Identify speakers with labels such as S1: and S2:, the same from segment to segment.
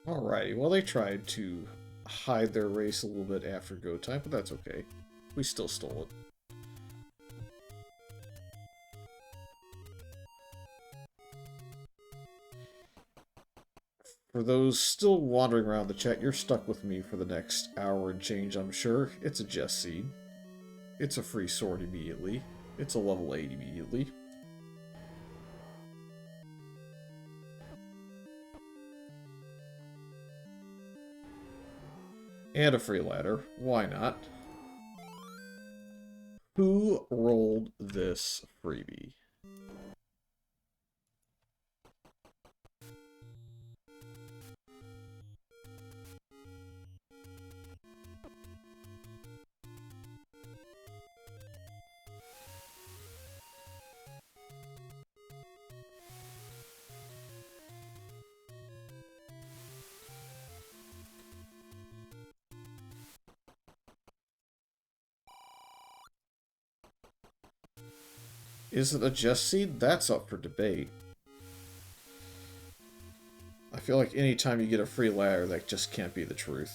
S1: Alrighty, well they tried to hide their race a little bit after go time, but that's okay. We still stole it. For those still wandering around the chat, you're stuck with me for the next hour and change, I'm sure. It's a Jest Seed. It's a free sword immediately. It's a level 8 immediately. And a free ladder. Why not? Who rolled this freebie? Is it a Just Seed? That's up for debate. I feel like anytime you get a free ladder, that just can't be the truth.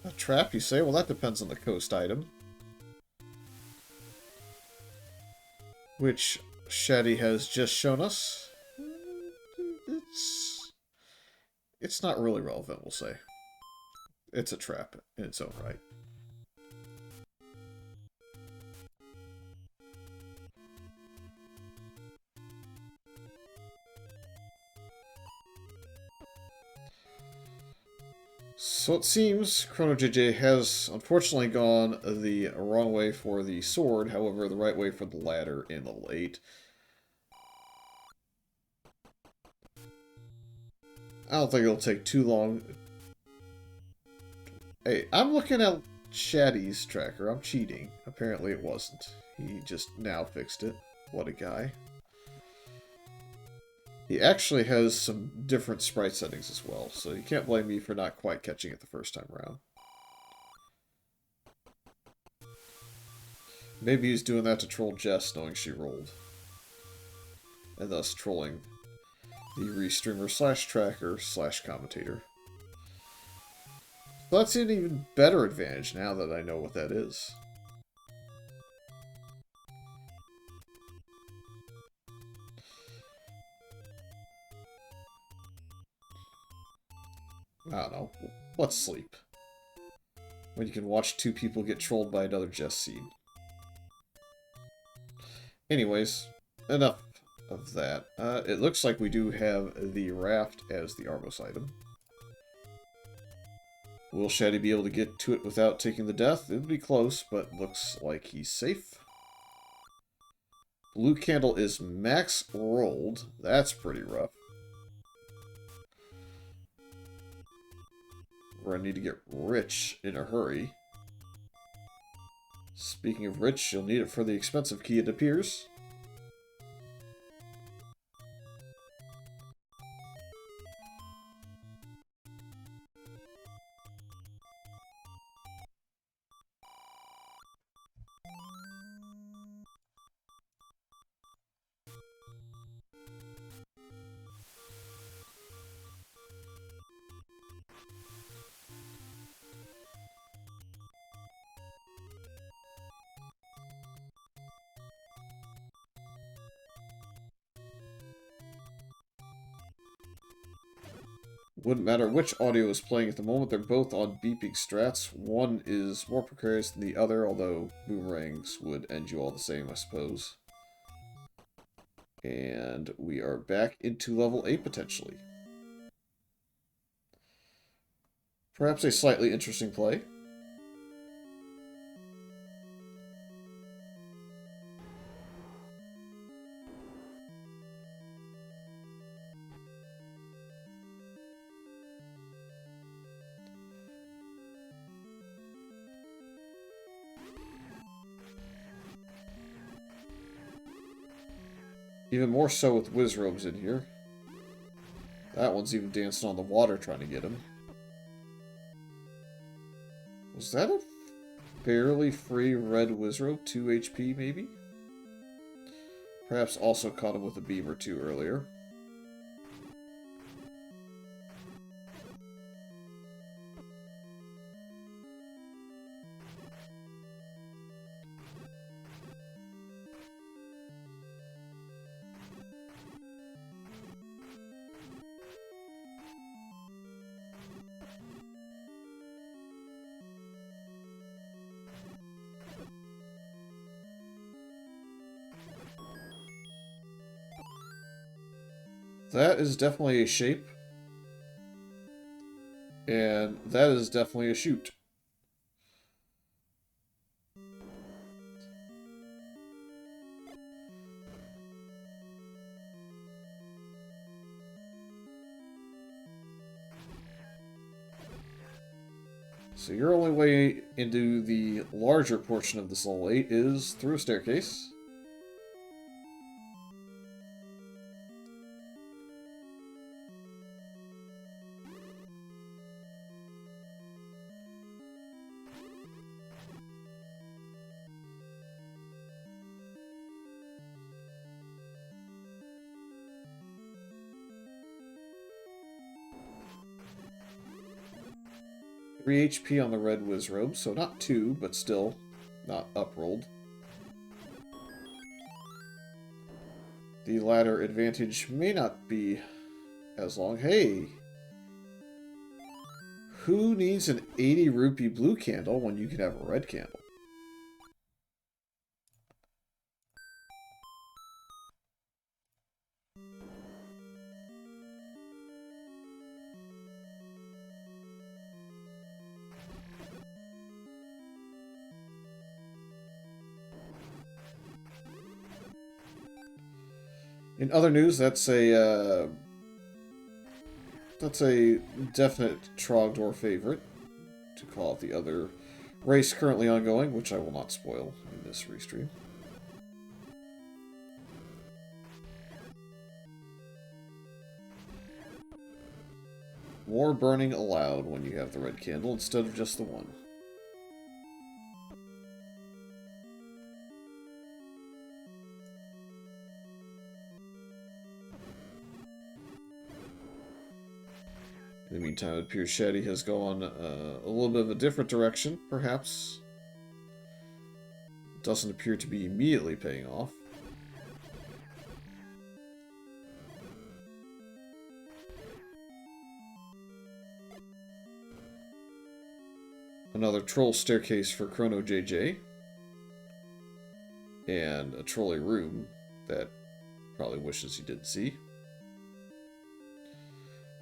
S1: A trap, you say? Well, that depends on the coast item. Which Shatty has just shown us. It's not really relevant, we'll say. It's a trap in its own right. So it seems ChronoJJ has unfortunately gone the wrong way for the sword, however, the right way for the ladder in level 8. I don't think it'll take too long. Hey, I'm looking at Shatty's tracker. I'm cheating. Apparently it wasn't. He just now fixed it. What a guy. He actually has some different sprite settings as well, so you can't blame me for not quite catching it the first time around. Maybe he's doing that to troll Jess, knowing she rolled. And thus trolling the restreamer slash tracker slash commentator. So that's an even better advantage now that I know what that is. I don't know. Let's sleep. When you can watch two people get trolled by another Just Seed. Anyways, enough of that. It looks like we do have the raft as the Armos item. Will Shatty be able to get to it without taking the death? It'll be close, but looks like he's safe. Blue candle is max rolled. That's pretty rough. We're gonna need to get rich in a hurry. Speaking of rich, you'll need it for the expensive key, it appears. Wouldn't matter which audio is playing at the moment, they're both on beeping strats. One is more precarious than the other, although boomerangs would end you all the same, I suppose. And we are back into level 8, potentially. Perhaps a slightly interesting play. Even more so with Wizrobes in here. That one's even dancing on the water trying to get him. Was that a fairly free red Wizrobe? 2 HP, maybe? Perhaps also caught him with a beam or two earlier. That is definitely a shape. And that is definitely a shoot. So your only way into the larger portion of this level 8 is through a staircase. Three HP on the red Wizrobe, so not 2, but still not uprolled. The ladder advantage may not be as long. Hey! Who needs an 80 rupee blue candle when you can have a red candle? In other news, that's a definite Trogdor favorite, to call out the other race currently ongoing, which I will not spoil in this restream. More burning allowed when you have the red candle instead of just the one. In the meantime, it appears Shatty has gone a little bit of a different direction, perhaps. Doesn't appear to be immediately paying off. Another troll staircase for ChronoJJ. And a trolley room that probably wishes he didn't see.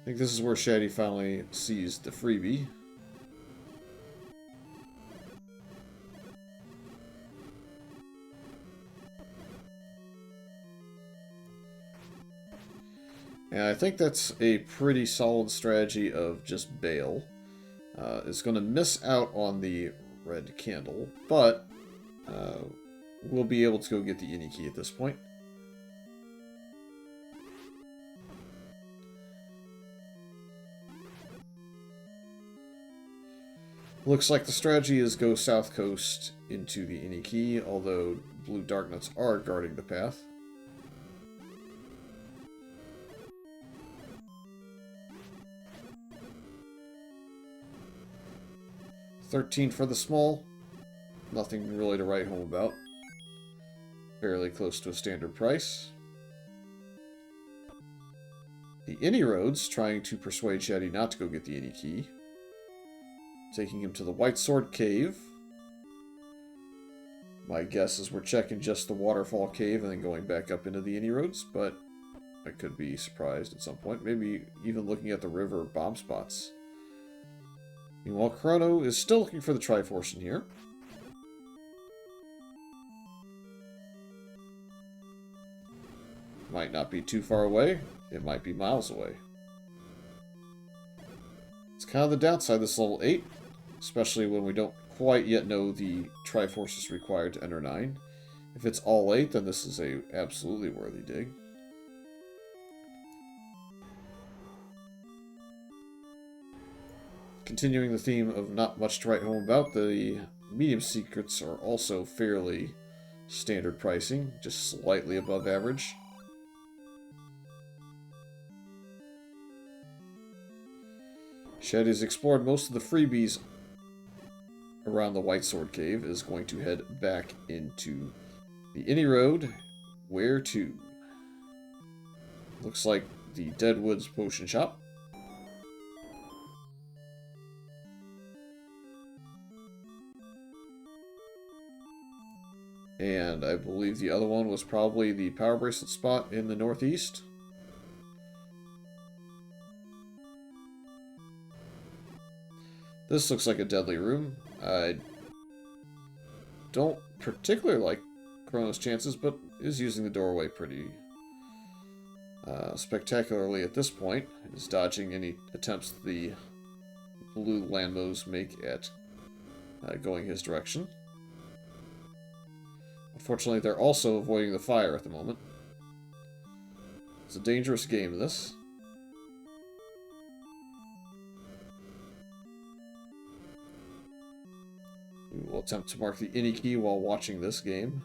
S1: I think this is where Shatty finally sees the freebie. And I think that's a pretty solid strategy of just bail. It's going to miss out on the red candle, but we'll be able to go get the Ini key at this point. Looks like the strategy is go south coast into the Ini key, although blue Darknuts are guarding the path. $13 for the small. Nothing really to write home about. Fairly close to a standard price. The Ini roads trying to persuade Shatty not to go get the Ini key. Taking him to the White Sword Cave. My guess is we're checking just the Waterfall Cave and then going back up into the Ini roads, but I could be surprised at some point. Maybe even looking at the river bomb spots. Meanwhile, Chrono is still looking for the Triforce in here. Might not be too far away. It might be miles away. It's kind of the downside of this level 8, especially when we don't quite yet know the Triforce is required to enter 9. If it's all 8, then this is a absolutely worthy dig. Continuing the theme of not much to write home about, the medium secrets are also fairly standard pricing, just slightly above average. Shatty has explored most of the freebies around the White Sword Cave, is going to head back into the Inny Road. Where to? Looks like the Deadwoods Potion Shop. And I believe the other one was probably the Power Bracelet spot in the northeast. This looks like a deadly room. I don't particularly like Chrono's chances, but is using the doorway pretty spectacularly at this point. Is dodging any attempts the blue Landmos make at going his direction. Unfortunately, they're also avoiding the fire at the moment. It's a dangerous game, this. We will attempt to mark the Inny key while watching this game.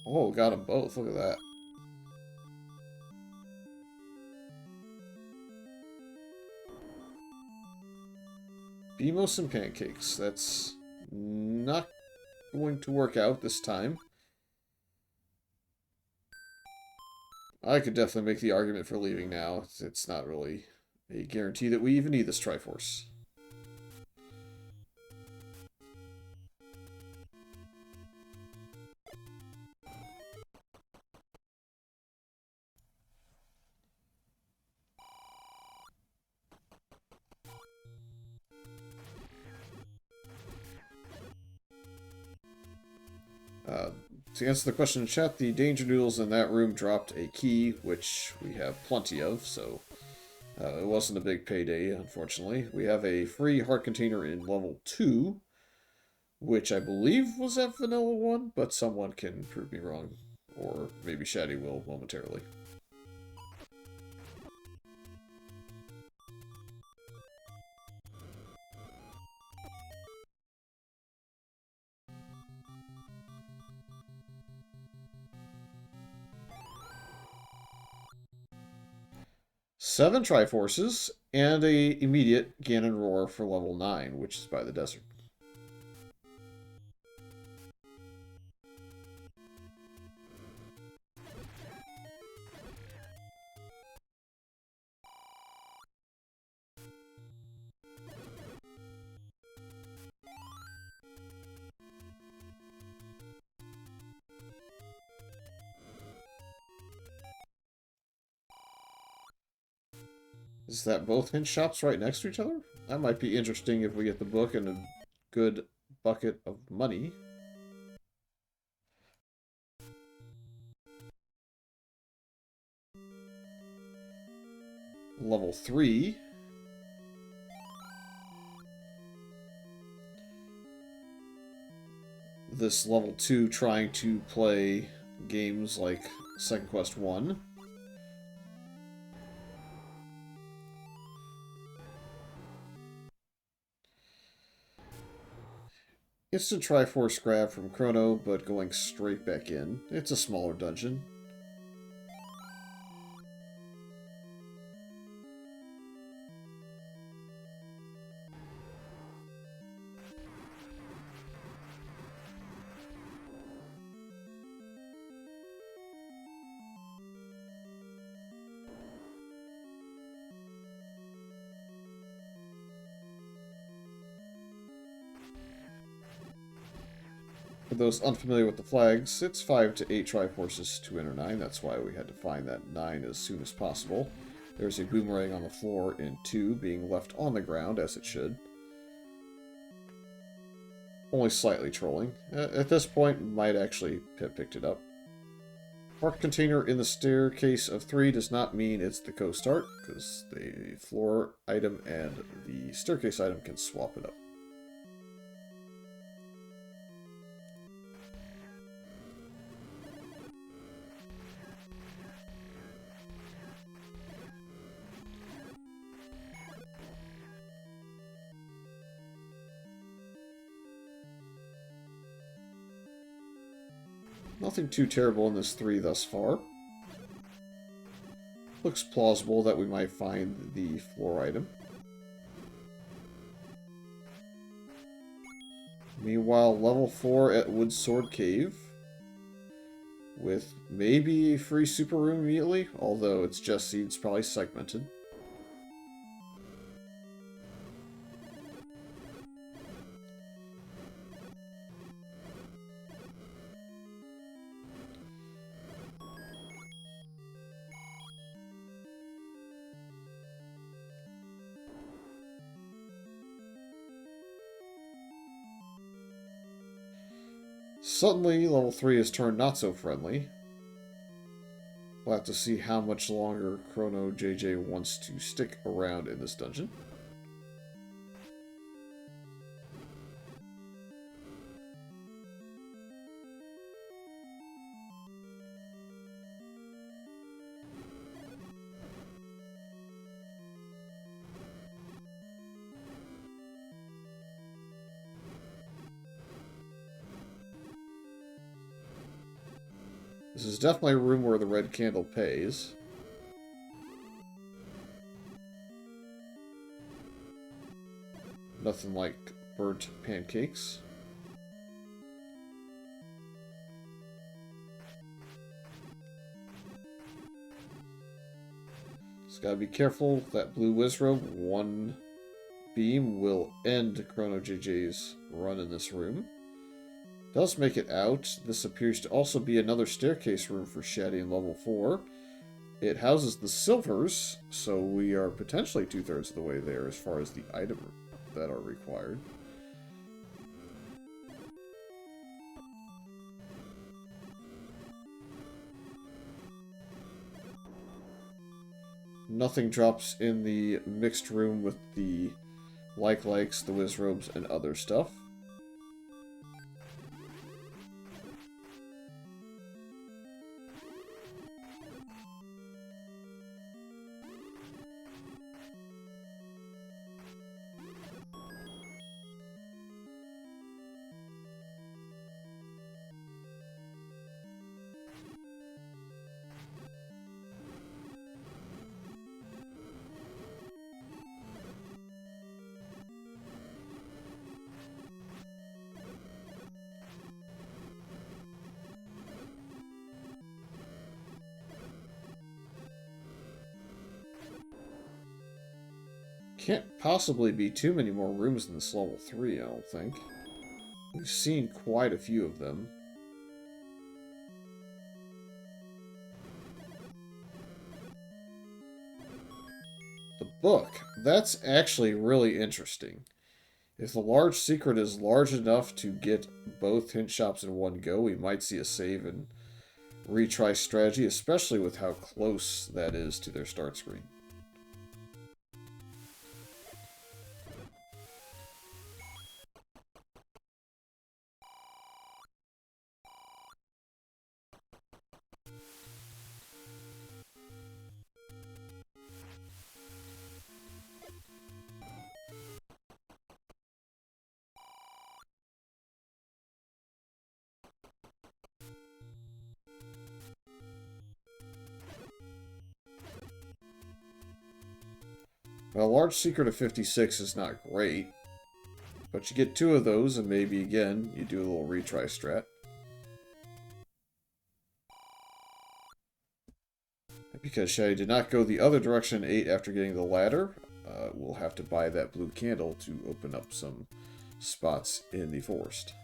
S1: Oh, got them both. Look at that. Beamos and pancakes. That's not going to work out this time. I could definitely make the argument for leaving now. It's not really a guarantee that we even need this Triforce. To answer the question in chat, the Danger Noodles in that room dropped a key, which we have plenty of, so it wasn't a big payday, unfortunately. We have a free heart container in level 2, which I believe was at Vanilla 1, but someone can prove me wrong, or maybe Shatty will momentarily. Seven Triforces, and a immediate Ganon Roar for level 9, which is by the desert. Is that both hint shops right next to each other? That might be interesting if we get the book and a good bucket of money. Level 3. This level 2 trying to play games like Second Quest 1. Instant Triforce grab from Chrono, but going straight back in. It's a smaller dungeon. For those unfamiliar with the flags, it's 5 to 8 Triforces to enter 9. That's why we had to find that 9 as soon as possible. There's a boomerang on the floor in 2, being left on the ground, as it should. Only slightly trolling. At this point, might actually have picked it up. Park container in the staircase of 3 does not mean it's the coast art, because the floor item and the staircase item can swap it up. Nothing too terrible in this 3 thus far. Looks plausible that we might find the floor item. Meanwhile, level 4 at Woodsword Cave. With maybe a free super room immediately, although it's just seeds, probably segmented. Suddenly, level 3 has turned not so friendly. We'll have to see how much longer ChronoJJ wants to stick around in this dungeon. This is definitely a room where the red candle pays. Nothing like burnt pancakes. Just gotta be careful. That blue wizrobe, one beam will end ChronoJJ's run in this room. Does make it out. This appears to also be another staircase room for Shatty in level 4. It houses the silvers, so we are potentially 2/3 of the way there as far as the items that are required. Nothing drops in the mixed room with the likes, the wizrobes, and other stuff. Can't possibly be too many more rooms in this level 3, I don't think. We've seen quite a few of them. The book. That's actually really interesting. If the large secret is large enough to get both hint shops in one go, we might see a save and retry strategy, especially with how close that is to their start screen. Well, a large secret of 56 is not great, but you get 2 of those, and maybe, again, you do a little retry strat. Because Shatty did not go the other direction 8 after getting the ladder, we'll have to buy that blue candle to open up some spots in the forest.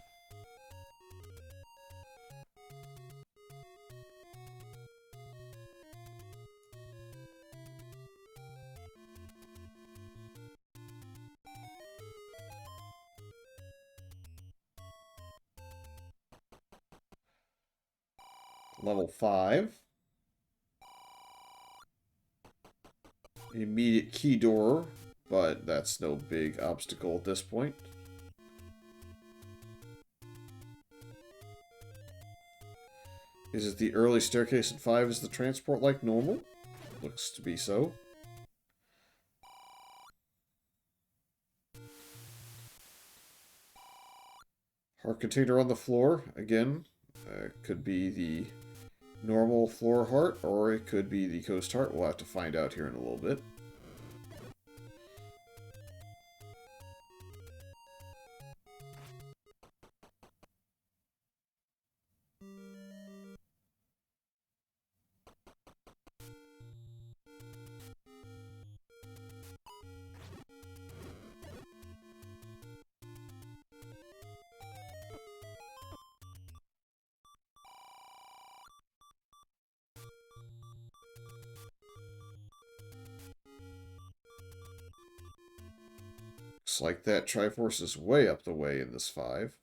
S1: Level 5. Immediate key door, but that's no big obstacle at this point. Is it the early staircase in 5? Is the transport like normal? Looks to be so. Heart container on the floor. Again, Could be the normal floor heart, or it could be the coast heart. We'll have to find out here in a little bit. Looks like that Triforce is way up the way in this 5.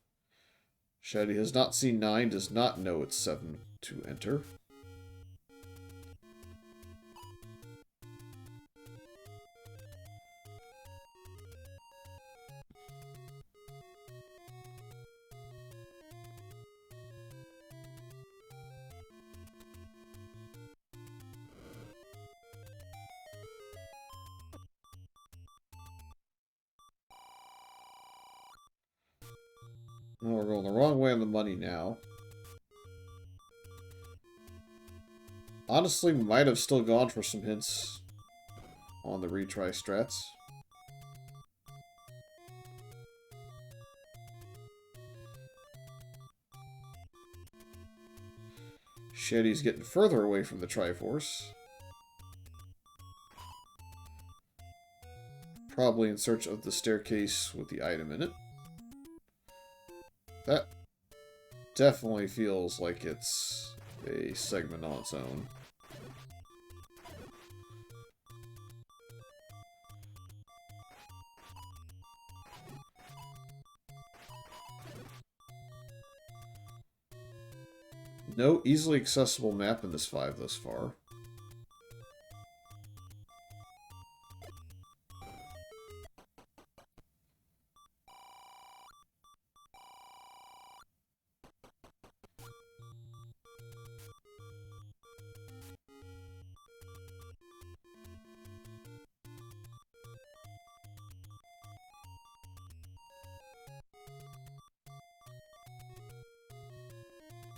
S1: Shatty has not seen 9, does not know it's 7 to enter. Well, we're going the wrong way on the money now. Honestly, might have still gone for some hints on the retry strats. Shatty's getting further away from the Triforce. Probably in search of the staircase with the item in it. That definitely feels like it's a segment on its own. No easily accessible map in this 5 thus far.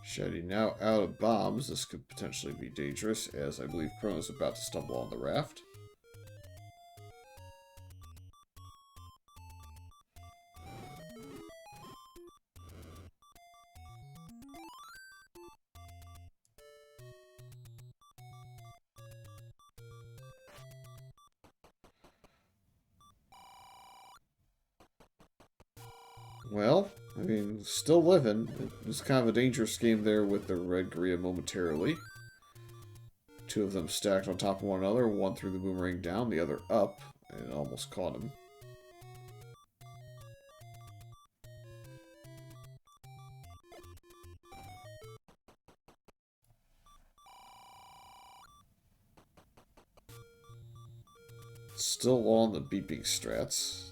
S1: Shatty now out of bombs. This could potentially be dangerous, as I believe Chrono's about to stumble on the raft. Well, I mean, still living. It was kind of a dangerous game there with the red Korea momentarily. 2 of them stacked on top of one another. One threw the boomerang down, the other up, and almost caught him. Still on the beeping strats.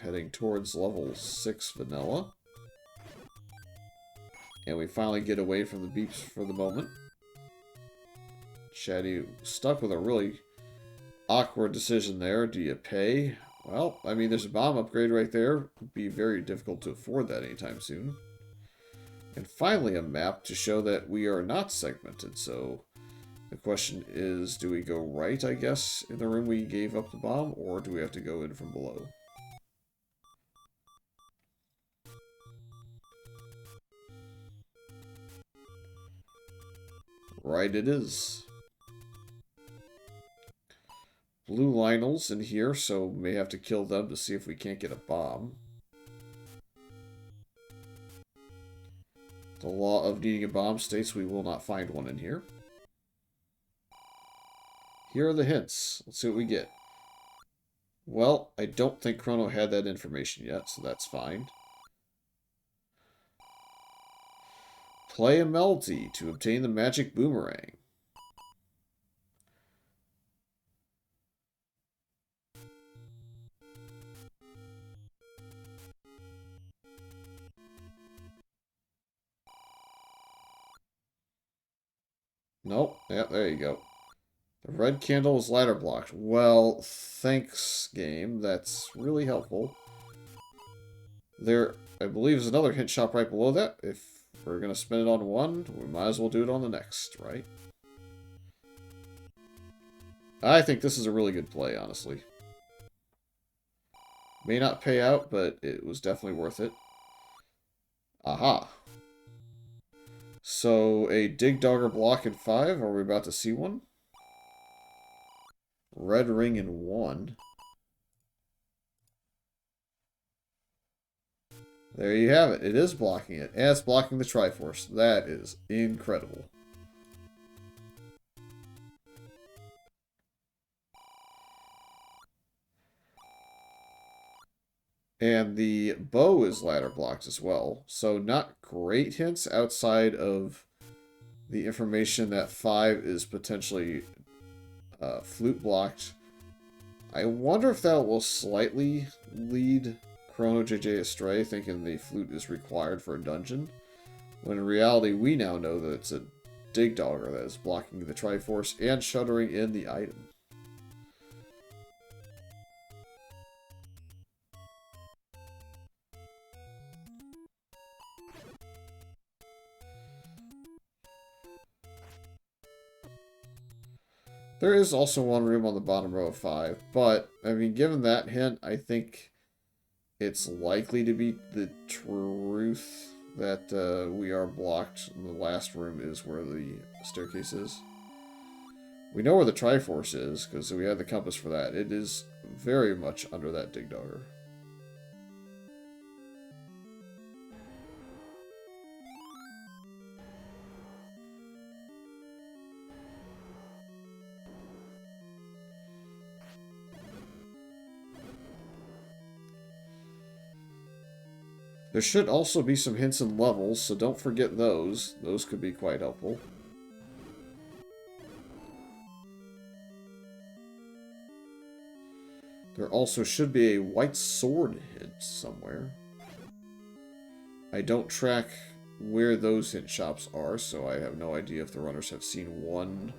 S1: Heading towards level 6 vanilla. And we finally get away from the beeps for the moment. Shatty stuck with a really awkward decision there. Do you pay? Well, I mean, there's a bomb upgrade right there. It'd be very difficult to afford that anytime soon. And finally a map to show that we are not segmented. So the question is, do we go right, I guess, in the room we gave up the bomb? Or do we have to go in from below? Right it is. Blue Lionel's in here, so may have to kill them to see if we can't get a bomb. The law of needing a bomb states we will not find one in here. Here are the hints. Let's see what we get. Well, I don't think Chrono had that information yet, so that's fine. Play a melody to obtain the magic boomerang. Nope. Yeah, there you go. The red candle is ladder blocked. Well, thanks, game. That's really helpful. There, I believe, is another hint shop right below that. If we're going to spend it on one, we might as well do it on the next, right? I think this is a really good play, honestly. May not pay out, but it was definitely worth it. Aha. So, a Dig Dogger block in 5. Are we about to see one? Red ring in 1. There you have it. It is blocking it. And it's blocking the Triforce. That is incredible. And the bow is ladder blocked as well. So not great hints outside of the information that 5 is potentially flute blocked. I wonder if that will slightly lead ChronoJJ astray, thinking the flute is required for a dungeon. When in reality, we now know that it's a Dig Dogger that is blocking the Triforce and shuttering in the item. There is also one room on the bottom row of 5, but, I mean, given that hint, I think it's likely to be the truth that we are blocked. The last room is where the staircase is. We know where the Triforce is, because we had the compass for that. It is very much under that Dig Dogger. There should also be some hints in levels, so don't forget those. Those could be quite helpful. There also should be a white sword hint somewhere. I don't track where those hint shops are, so I have no idea if the runners have seen one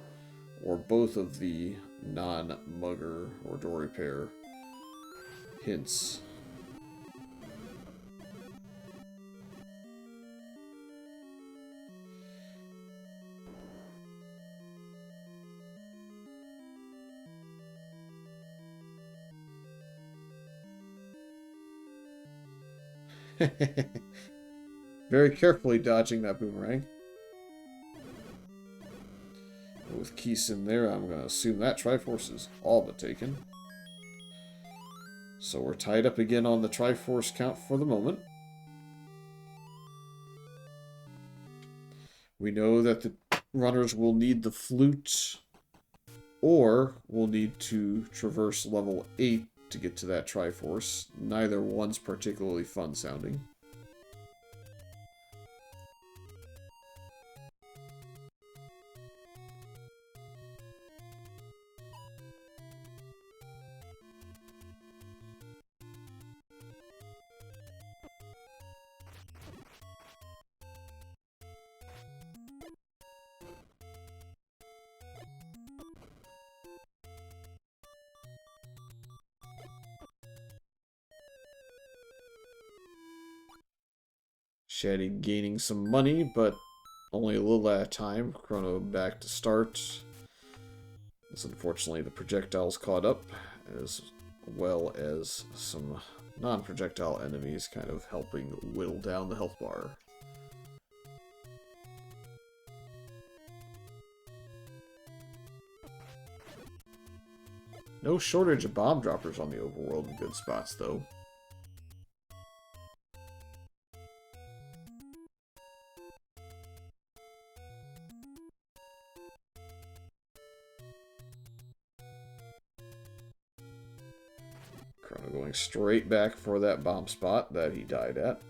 S1: or both of the non-mugger or door repair hints. Very carefully dodging that boomerang. With Keese in there, I'm going to assume that Triforce is all but taken. So we're tied up again on the Triforce count for the moment. We know that the runners will need the flute, or will need to traverse level 8 to get to that Triforce. Neither one's particularly fun sounding. Shatty gaining some money, but only a little at a time. Chrono back to start. As unfortunately the projectiles caught up, as well as some non-projectile enemies kind of helping whittle down the health bar. No shortage of bomb droppers on the overworld in good spots, though. Chrono going straight back for that bomb spot that he died at.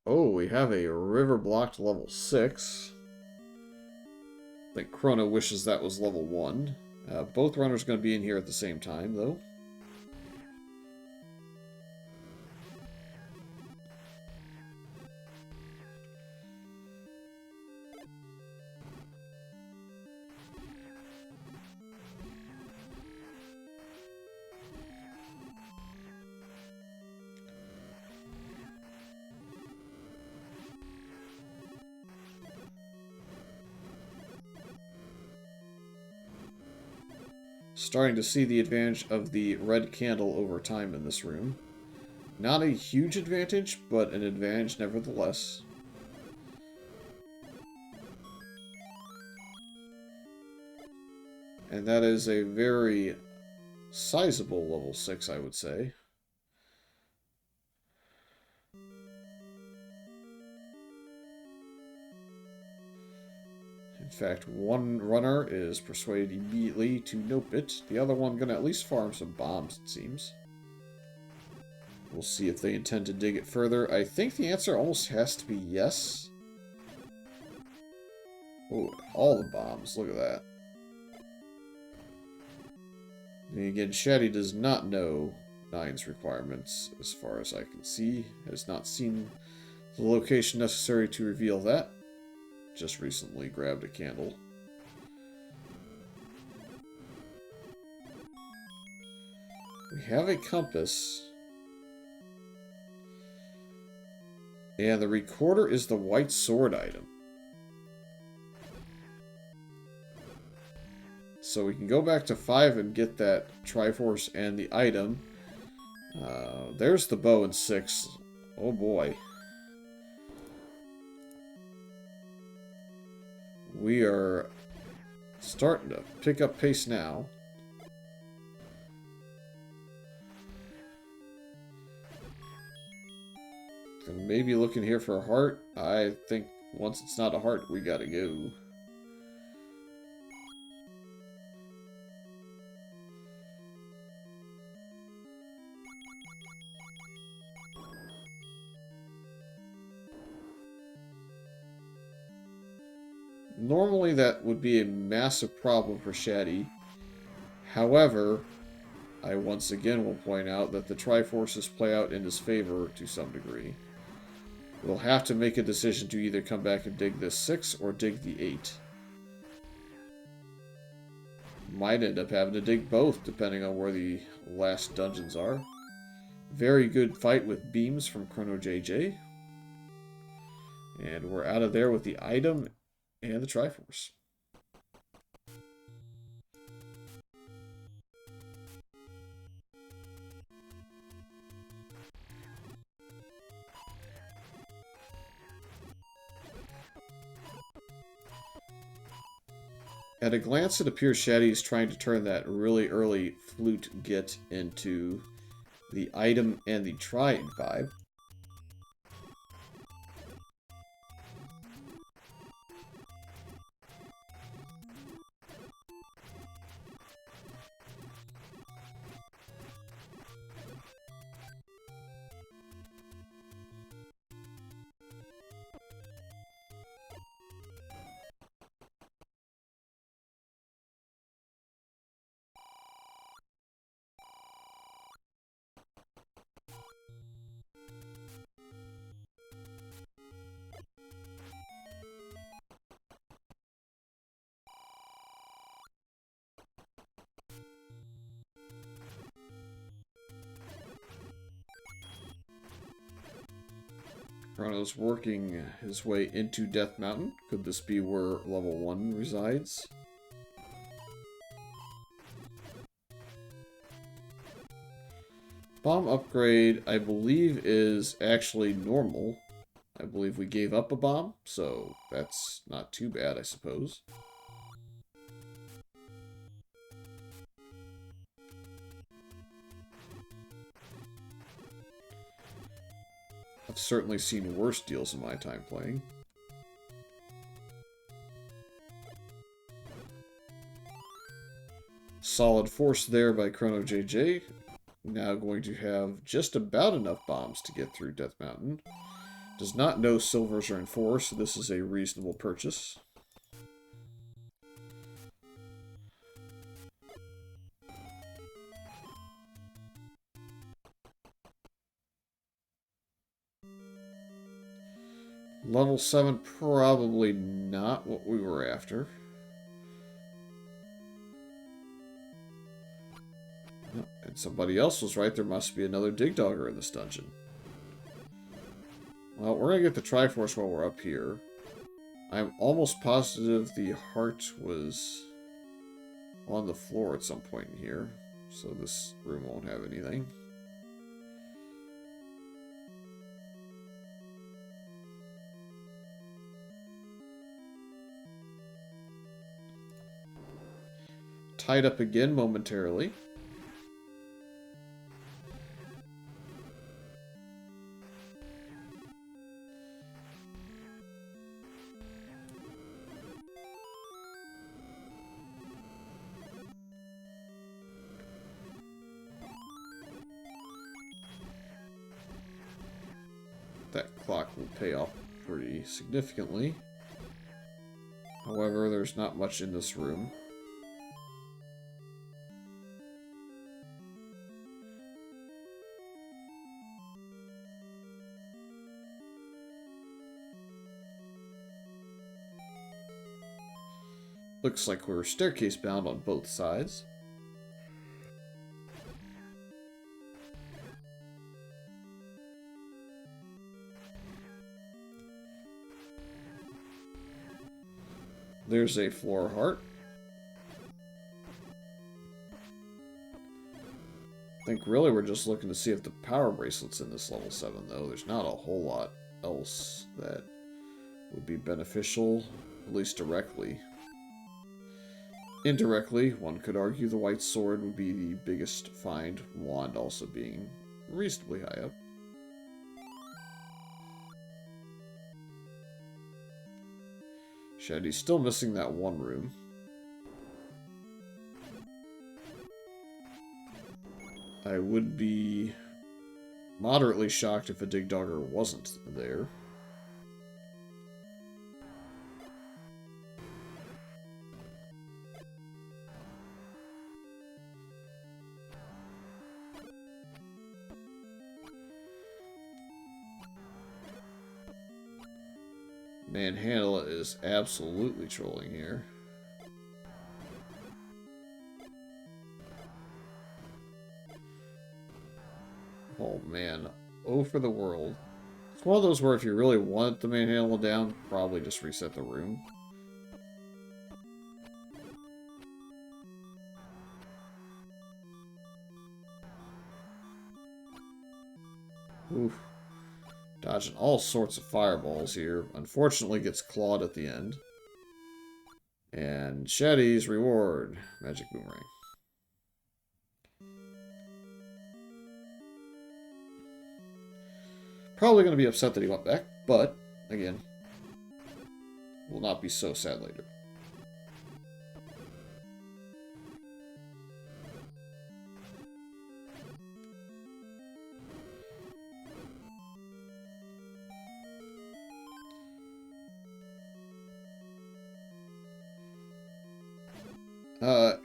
S1: Oh, we have a river blocked level 6. I think Chrono wishes that was level 1. Both runners going to be in here at the same time, though. Starting to see the advantage of the red candle over time in this room. Not a huge advantage, but an advantage nevertheless. And that is a very sizable level 6, I would say. In fact, one runner is persuaded immediately to nope it. The other one gonna at least farm some bombs, it seems. We'll see if they intend to dig it further. I think the answer almost has to be yes. Oh, all the bombs. Look at that. And again, Shatty does not know 9's requirements, as far as I can see. Has not seen the location necessary to reveal that. Just recently grabbed a candle. We have a compass. And the recorder is the white sword item. So we can go back to 5 and get that Triforce and the item. There's the bow in 6. Oh boy. We are starting to pick up pace now. And maybe looking here for a heart. I think once it's not a heart, we gotta go. Normally that would be a massive problem for Shatty. However, I once again will point out that the Triforces play out in his favor to some degree. We'll have to make a decision to either come back and dig this 6 or dig the 8. Might end up having to dig both, depending on where the last dungeons are. Very good fight with beams from ChronoJJ. And we're out of there with the item and the Triforce. At a glance, it appears Shatty is trying to turn that really early flute get into the item and the try vibe. Chrono's working his way into Death Mountain. Could this be where level 1 resides? Bomb upgrade, I believe, is actually normal. I believe we gave up a bomb, so that's not too bad, I suppose. I've certainly seen worse deals in my time playing. Solid force there by ChronoJJ. Now going to have just about enough bombs to get through Death Mountain. Does not know silvers are in 4, so this is a reasonable purchase. Level 7, probably not what we were after. And somebody else was right, there must be another Dig Dogger in this dungeon. Well, we're going to get the Triforce while we're up here. I'm almost positive the heart was on the floor at some point in here, so this room won't have anything. Tied up again momentarily. That clock will pay off pretty significantly. However, there's not much in this room. Looks like we're staircase bound on both sides. There's a floor heart. I think really we're just looking to see if the power bracelet's in this level 7, though. There's not a whole lot else that would be beneficial, at least directly. Indirectly, one could argue the white sword would be the biggest find, wand also being reasonably high up. Shatty's still missing that one room. I would be moderately shocked if a dig dogger wasn't there. Manhandle is absolutely trolling here. Oh man, oh for the world. It's one of those where if you really want the manhandle down, probably just reset the room. Oof. Dodging all sorts of fireballs here. Unfortunately gets clawed at the end. And Shatty's reward. Magic Boomerang. Probably going to be upset that he went back, but, again, will not be so sad later.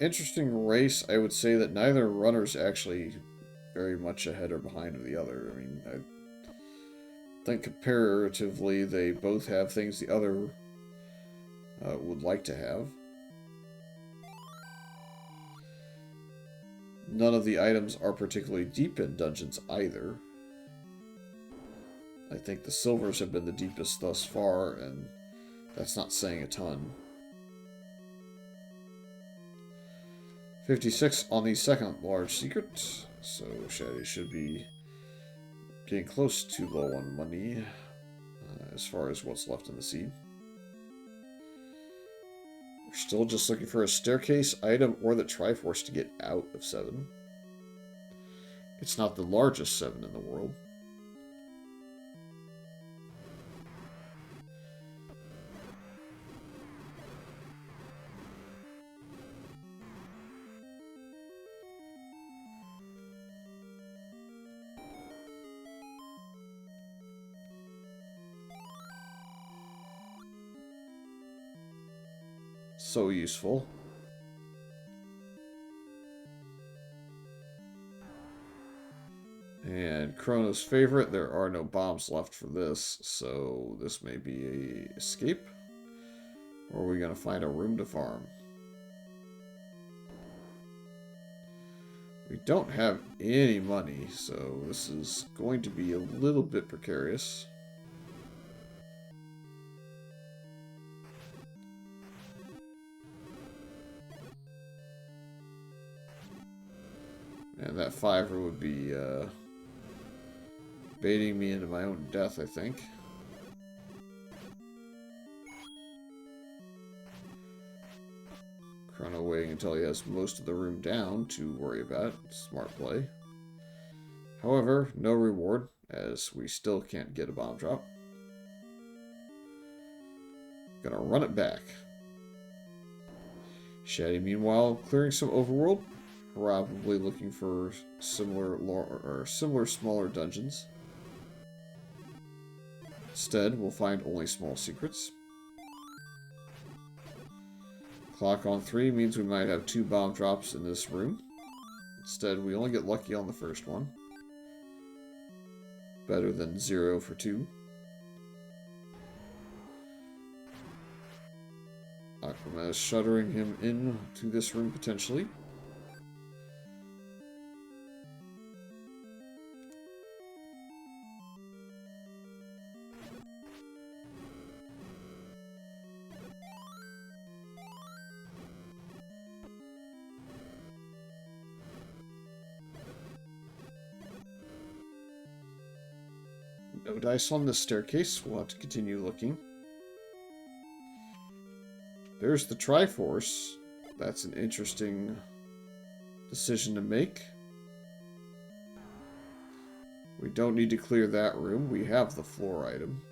S1: Interesting race. I would say that neither runner's actually very much ahead or behind of the other. I mean, I think comparatively they both have things the other would like to have. None of the items are particularly deep in dungeons either. I think the silvers have been the deepest thus far, and that's not saying a ton. 56 on the second large secret, so Shatty should be getting close to low on money as far as what's left in the seed. We're still just looking for a staircase item or the Triforce to get out of 7. It's not the largest 7 in the world. So useful. And Chrono's favorite, there are no bombs left for this, so this may be a escape. Or are we going to find a room to farm? We don't have any money, so this is going to be a little bit precarious. And that 5er would be baiting me into my own death, I think. Chrono waiting until he has most of the room down to worry about. Smart play. However, no reward, as we still can't get a bomb drop. Gonna run it back. Shatty, meanwhile, clearing some overworld, probably looking for similar smaller dungeons. Instead, we'll find only small secrets. Clock on 3 means we might have 2 bomb drops in this room. Instead, we only get lucky on the first one. Better than 0 for 2. Aquaman is shuttering him into this room potentially. No dice on this staircase. We'll have to continue looking. There's the Triforce. That's an interesting decision to make. We don't need to clear that room. We have the floor item.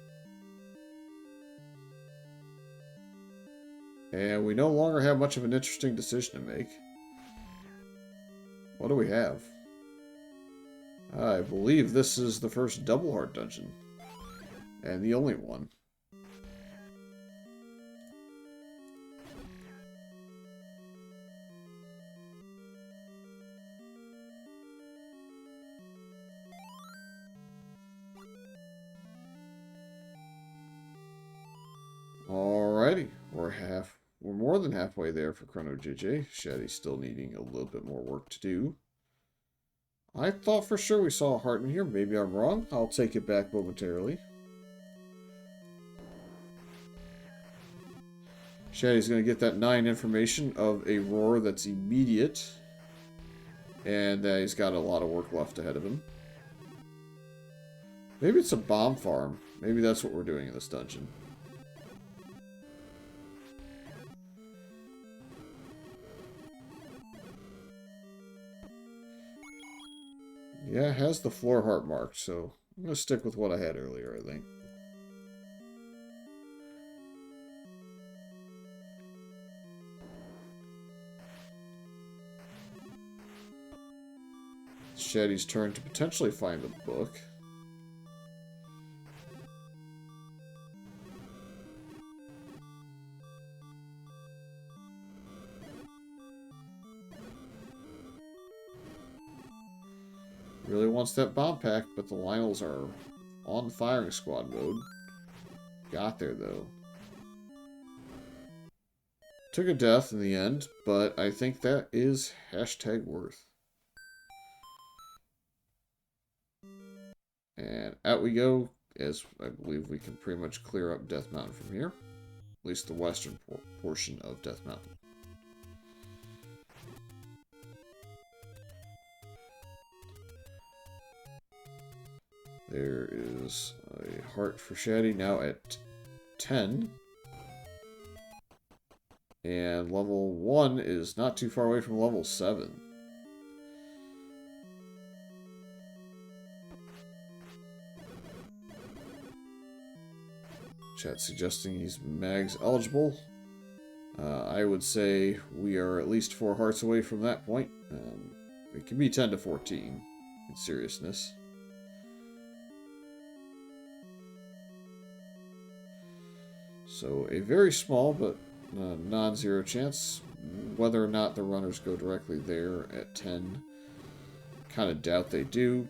S1: And we no longer have much of an interesting decision to make. What do we have? I believe this is the first double heart dungeon. And the only one. Alrighty, we're more than halfway there for ChronoJJ. Shatty's still needing a little bit more work to do. I thought for sure we saw a heart in here. Maybe I'm wrong. I'll take it back momentarily. Shatty's going to get that 9 information of a roar that's immediate. And he's got a lot of work left ahead of him. Maybe it's a bomb farm. Maybe that's what we're doing in this dungeon. Yeah, it has the floor heart marked, so I'm going to stick with what I had earlier, I think. It's Shatty's turn to potentially find a book. Really wants that bomb pack, but the Lionels are on firing squad mode. Got there, though. Took a death in the end, but I think that is hashtag worth. And out we go, as I believe we can pretty much clear up Death Mountain from here. At least the western portion of Death Mountain. There is a heart for Shatty now at 10. And level 1 is not too far away from level 7. Chat suggesting he's mags eligible. I would say we are at least 4 hearts away from that point. It can be 10 to 14 in seriousness. So a very small but non-zero chance. Whether or not the runners go directly there at 10, kind of doubt they do.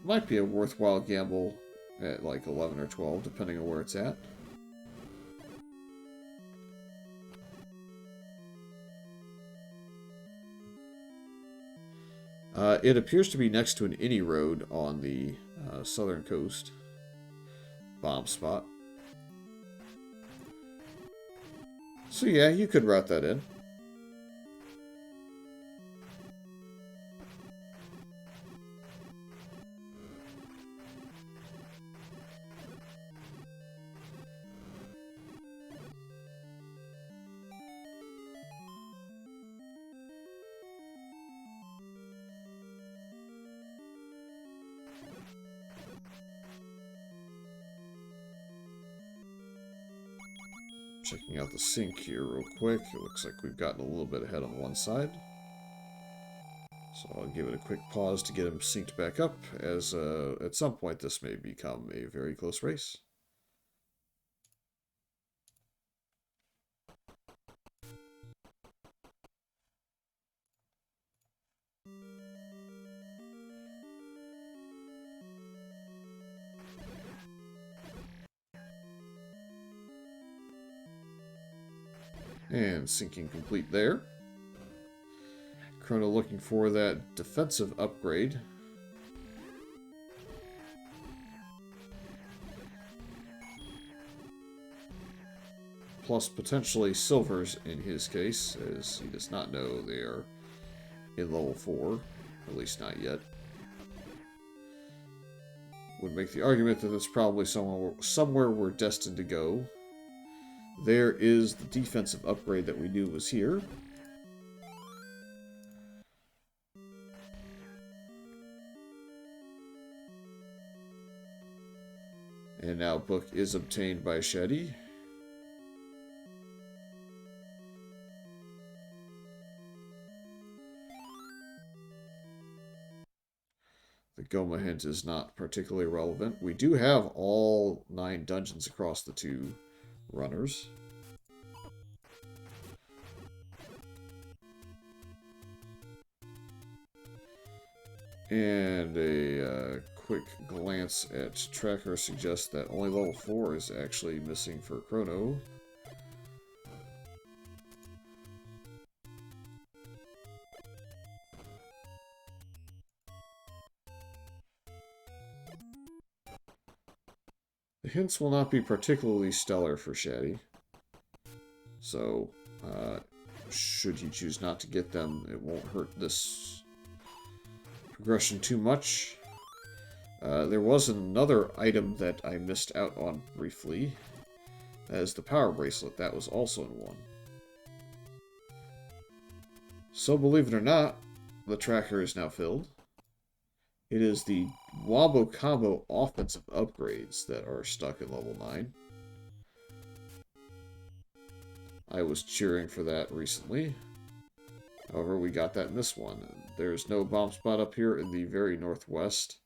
S1: Might be a worthwhile gamble at like 11 or 12, depending on where it's at. It appears to be next to an any road on the southern coast. Bomb spot. So yeah, you could route that in. Checking out the sync here real quick. It looks like we've gotten a little bit ahead on one side. So I'll give it a quick pause to get him synced back up, as at some point this may become a very close race. And syncing complete there. Chrono looking for that defensive upgrade. Plus potentially silvers in his case, as he does not know they are in level 4. At least not yet. Would make the argument that it's probably somewhere we're destined to go. There is the defensive upgrade that we knew was here. And now book is obtained by Shatty. The Goma hint is not particularly relevant. We do have all 9 dungeons across the 2 runners. And a quick glance at tracker suggests that only level 4 is actually missing for Chrono. The hints will not be particularly stellar for Shatty. So, should he choose not to get them, it won't hurt this progression too much. There was another item that I missed out on briefly. That is the power bracelet. That was also in 1. So, believe it or not, the tracker is now filled. It is the Wombo Combo offensive upgrades that are stuck at level 9. I was cheering for that recently. However, we got that in this one. There's no bomb spot up here in the very northwest.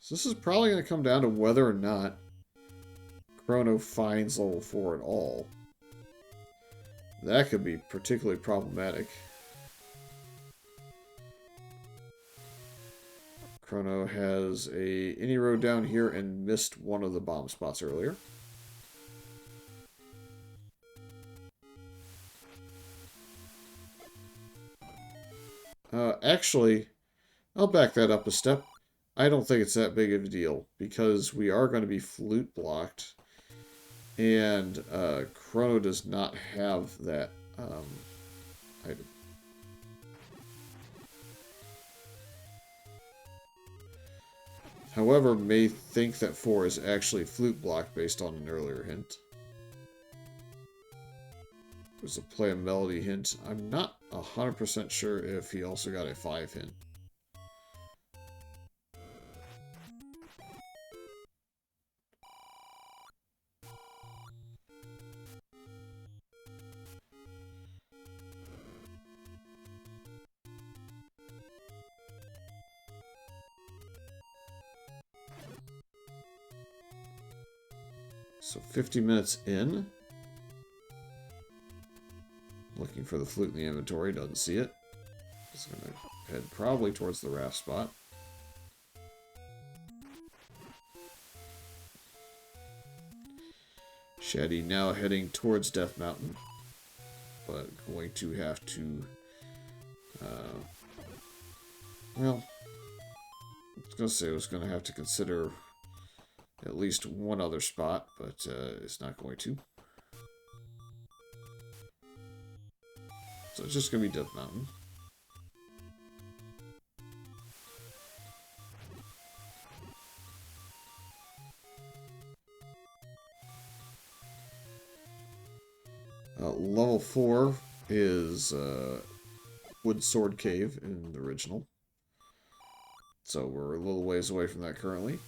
S1: So this is probably going to come down to whether or not Chrono finds level 4 at all. That could be particularly problematic. Chrono has a any road down here and missed one of the bomb spots earlier. Actually, I'll back that up a step. I don't think it's that big of a deal, because we are going to be flute blocked, and Chrono does not have that item. However, may think that 4 is actually flute blocked based on an earlier hint. There's a play a melody hint. I'm not 100% sure if he also got a 5 hint. So 50 minutes in. Looking for the flute in the inventory, doesn't see it. Just gonna head probably towards the raft spot. Shatty now heading towards Death Mountain, but going to have to, well, I was gonna say I was gonna have to consider at least one other spot, but it's not going to. So it's just going to be Death Mountain. Level 4 is Wood Sword Cave in the original. So we're a little ways away from that currently.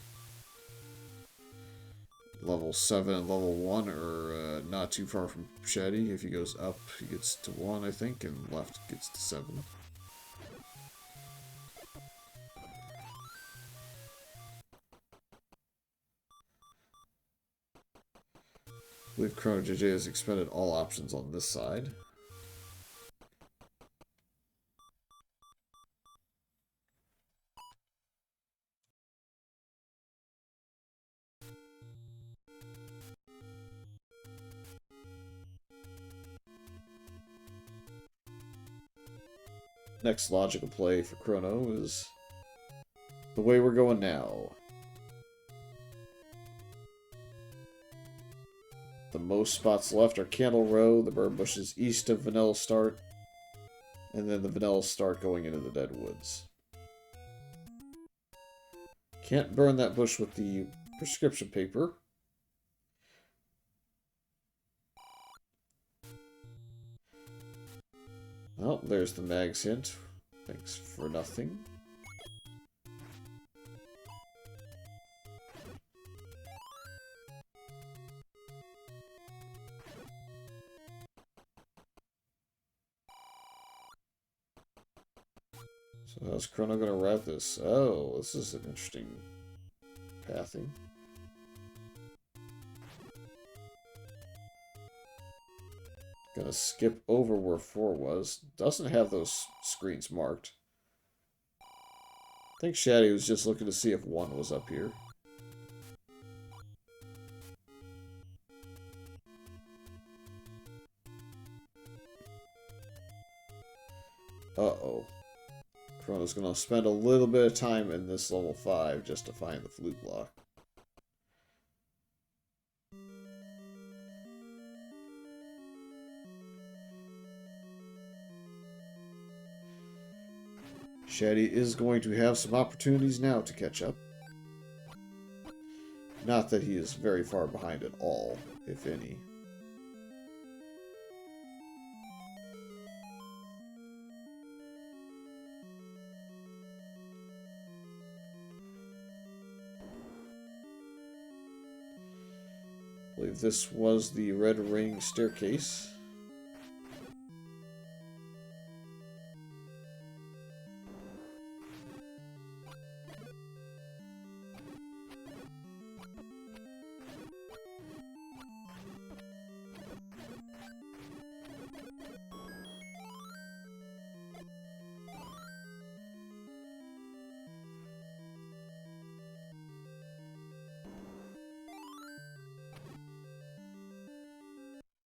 S1: Level 7 and level 1 are not too far from Shatty. If he goes up, he gets to 1, I think, and left gets to 7. I believe ChronoJJ has expended all options on this side. Next logical play for Chrono is the way we're going now. The most spots left are Candle Row, the burn bushes east of Vanilla Start, and then the Vanilla Start going into the Dead Woods. Can't burn that bush with the prescription paper. Well, there's the Mag's hint. Thanks for nothing. So how's Chrono gonna route this? Oh, this is an interesting pathing. Gonna skip over where 4 was. Doesn't have those screens marked. I think Shatty was just looking to see if 1 was up here. Uh-oh. Chrono's gonna spend a little bit of time in this level 5 just to find the flute block. Shatty is going to have some opportunities now to catch up. Not that he is very far behind at all, if any. I believe this was the Red Ring Staircase.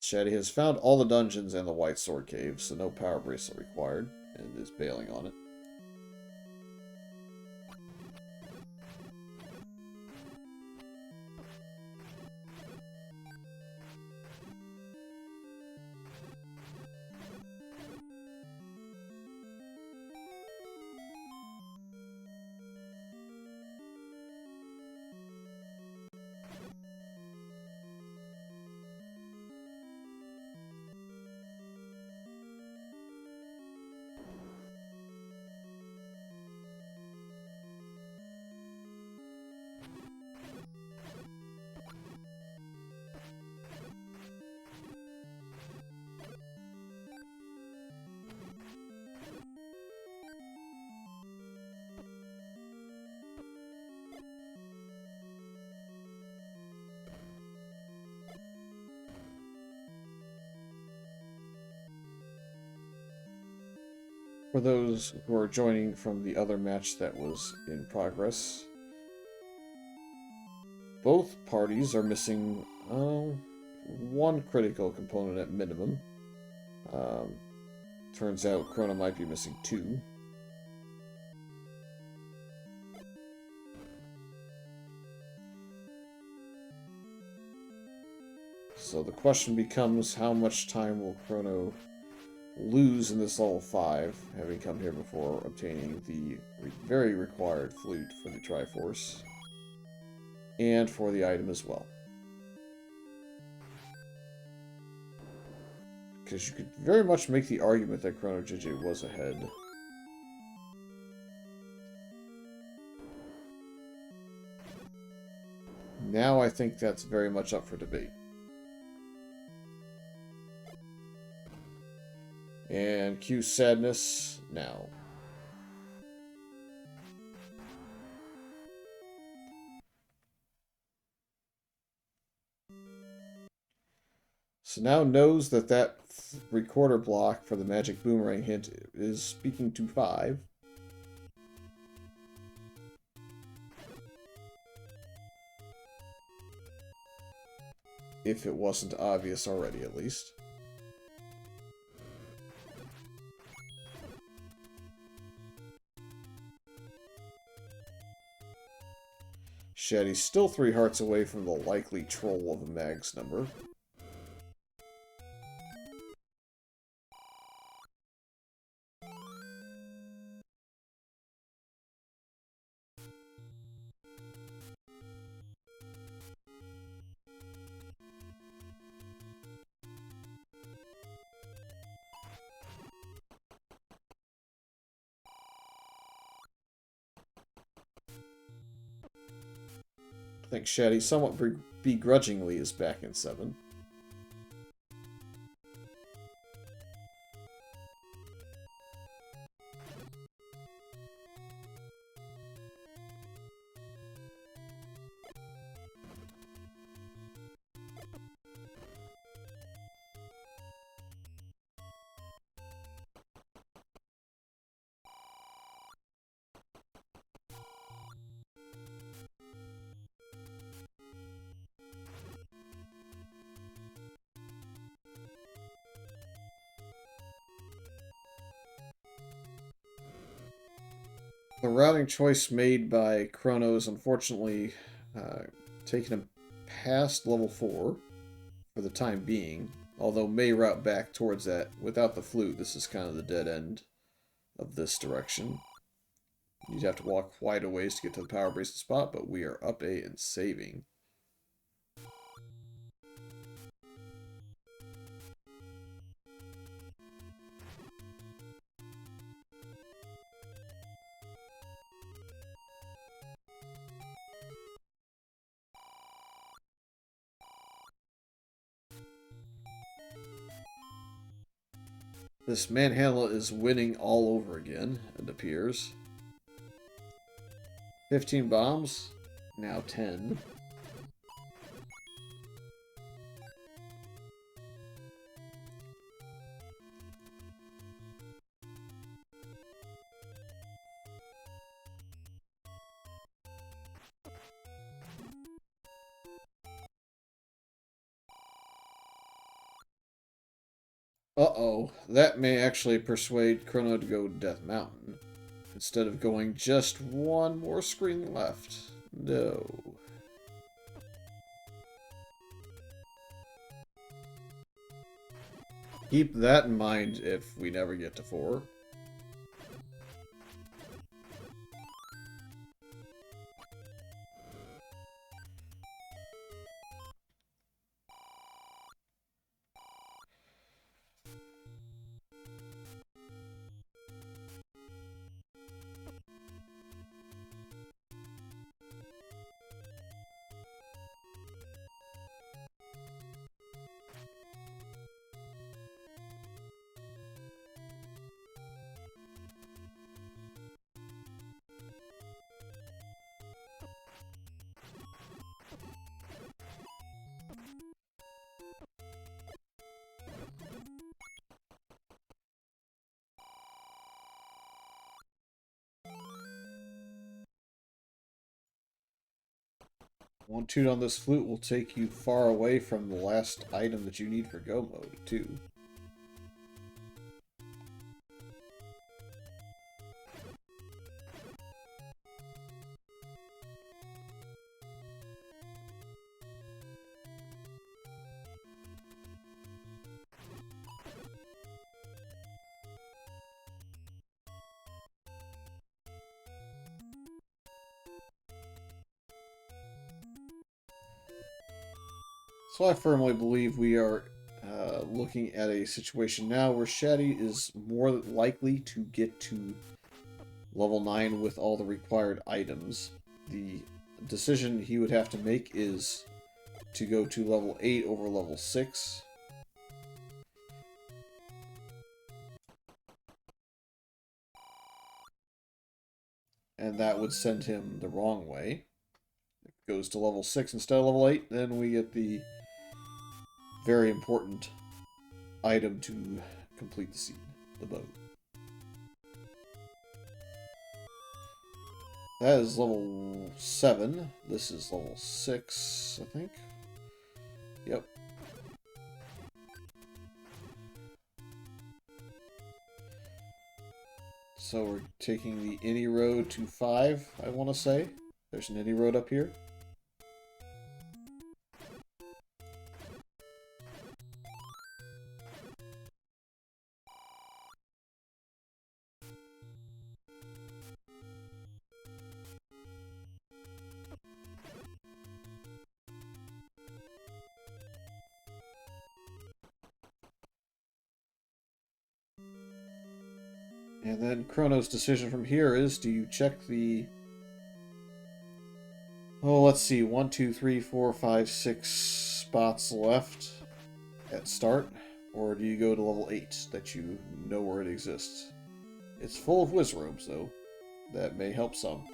S1: Shatty has found all the dungeons and the White Sword Cave, so no power bracelet required, and is bailing on it. For those who are joining from the other match that was in progress, both parties are missing one critical component at minimum. Turns out Chrono might be missing 2. So the question becomes, how much time will Chrono lose in this level 5, having come here before obtaining the very required flute for the Triforce, and for the item as well. Because you could very much make the argument that ChronoJJ was ahead. Now I think that's very much up for debate. And cue Sadness now. So now knows that that recorder block for the magic boomerang hint is speaking to 5. If it wasn't obvious already, at least. Shatty's still 3 hearts away from the likely troll of a mag's number. I think Shatty somewhat begrudgingly is back in 7. The routing choice made by Chrono is unfortunately taking him past level 4 for the time being, although may route back towards that. Without the flute, this is kind of the dead end of this direction. You'd have to walk quite a ways to get to the power bracelet spot, but we are up A and saving. This manhandle is winning all over again, it appears. 15 bombs, now 10. Uh-oh, that may actually persuade Chrono to go Death Mountain, instead of going just one more screen left. No. Keep that in mind if we never get to 4. One toot on this flute will take you far away from the last item that you need for go mode, too. So I firmly believe we are looking at a situation now where Shatty is more likely to get to level 9 with all the required items. The decision he would have to make is to go to level 8 over level 6. And that would send him the wrong way. It goes to level 6 instead of level 8, then we get the very important item to complete the scene, the boat. That is level 7. This is level 6, I think. Yep. So we're taking the Any Road to 5, I want to say. There's an Any Road up here. And then Chrono's decision from here is, do you check the... Oh, let's see. 1, 2, 3, 4, 5, 6 spots left at start. Or do you go to level 8 that you know where it exists? It's full of Wizrobes, though. That may help some.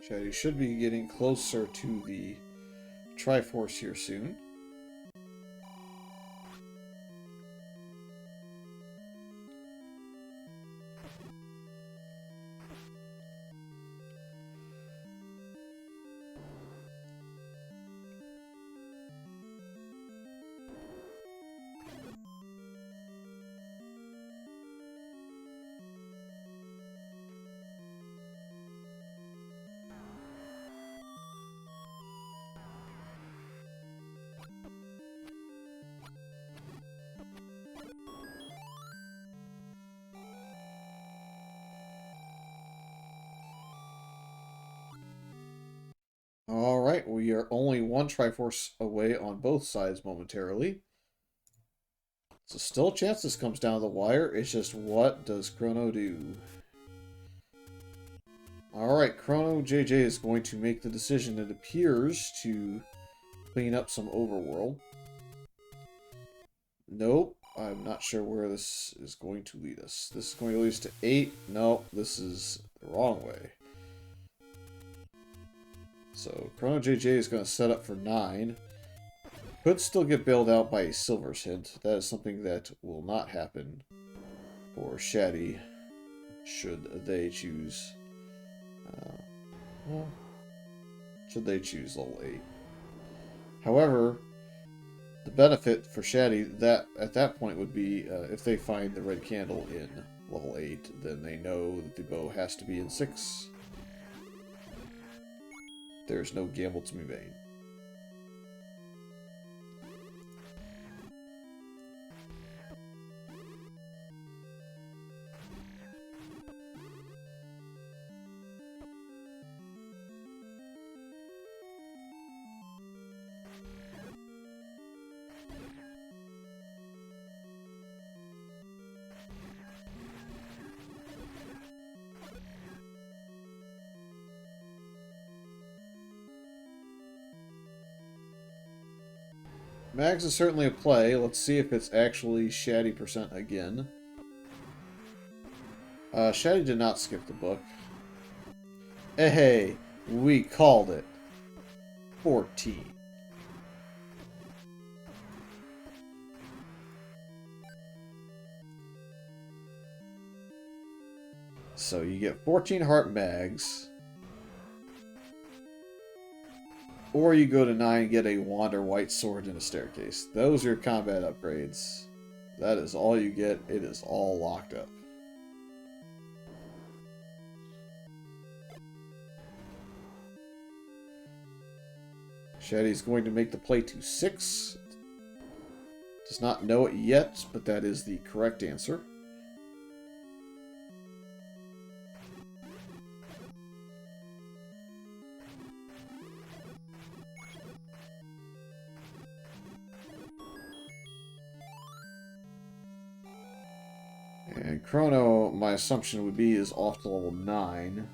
S1: Shatty should be getting closer to the Triforce here soon. Alright, we are only one Triforce away on both sides momentarily. So still a chance this comes down to the wire. It's just, what does Chrono do? Alright, ChronoJJ is going to make the decision, it appears, to clean up some overworld. Nope, I'm not sure where this is going to lead us. This is going to lead us to 8. Nope, this is the wrong way. So ChronoJJ is going to set up for 9. Could still get bailed out by a Silver's Hint. That is something that will not happen for Shatty, should they choose... should they choose level 8. However, the benefit for Shatty that at that point would be if they find the red candle in level 8, then they know that the bow has to be in 6. There's no gamble to be made. Mags is certainly a play. Let's see if it's actually Shatty % again. Shatty did not skip the book. Hey, we called it. 14. So you get 14 heart mags. Or you go to 9 and get a wand or white sword and a staircase. Those are your combat upgrades. That is all you get. It is all locked up. Shatty's going to make the play to 6. Does not know it yet, but that is the correct answer. And Chrono, my assumption would be, is off to level 9.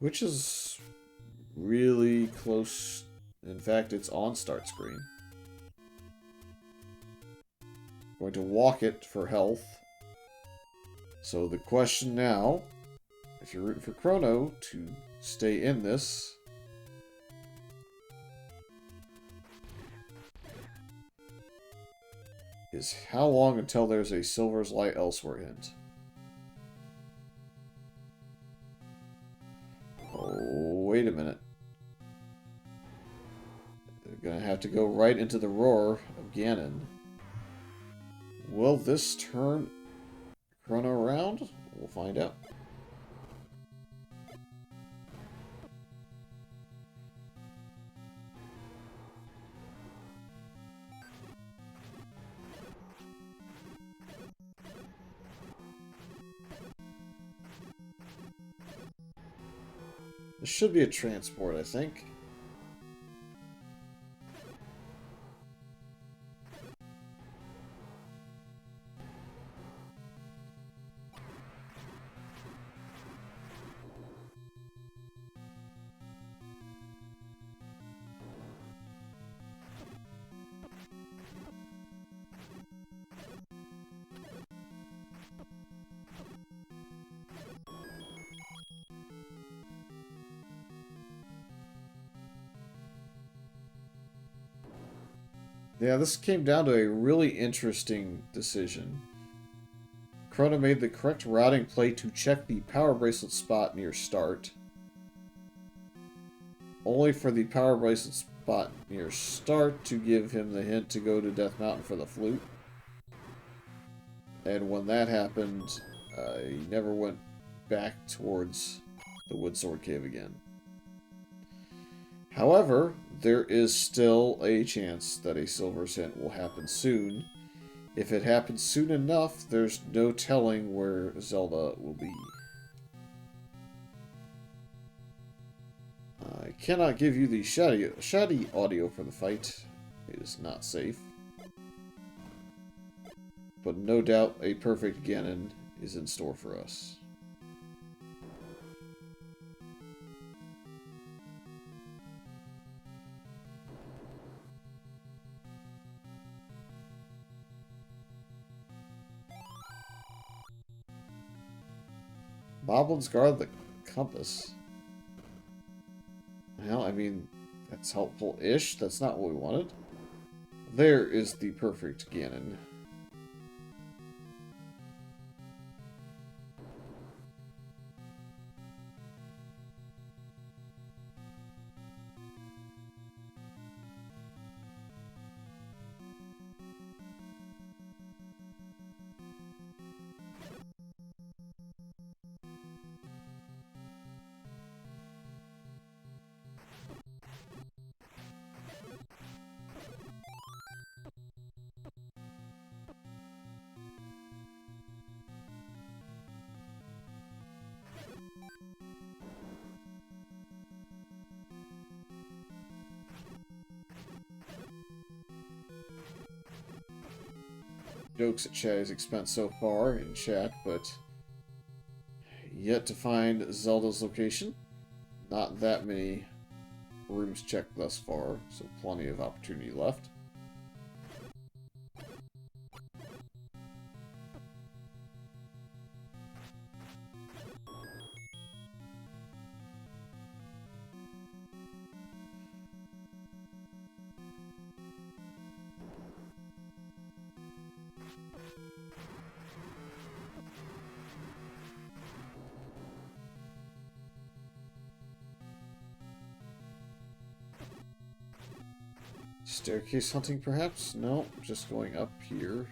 S1: Which is really close. In fact, it's on start screen. Going to walk it for health. So the question now, if you're rooting for Chrono to stay in this, is how long until there's a Silver's Light Elsewhere hint? Oh, wait a minute. They're gonna have to go right into the roar of Ganon. Will this turn Chrono around? We'll find out. This should be a transport, I think. Yeah, this came down to a really interesting decision. Chrono made the correct routing play to check the power bracelet spot near start. Only for the power bracelet spot near start to give him the hint to go to Death Mountain for the flute. And when that happened, he never went back towards the Woodsword Cave again. However, there is still a chance that a Silver's Hint will happen soon. If it happens soon enough, there's no telling where Zelda will be. I cannot give you the Shatty audio for the fight. It is not safe. But no doubt a perfect Ganon is in store for us. Moblins guard the compass. Well, I mean, that's helpful-ish. That's not what we wanted. There is the perfect Ganon. Jokes at Shatty's expense so far in chat, but yet to find Zelda's location. Not that many rooms checked thus far, so plenty of opportunity left. Staircase hunting, perhaps? No, just going up here.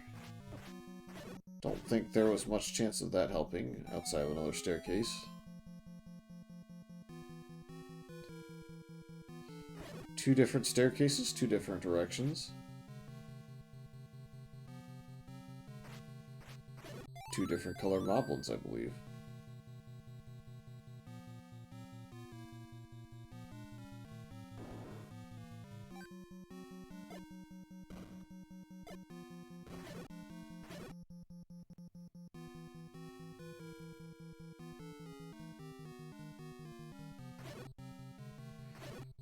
S1: Don't think there was much chance of that helping outside of another staircase. Two different staircases, two different directions. Two different color moblins, I believe.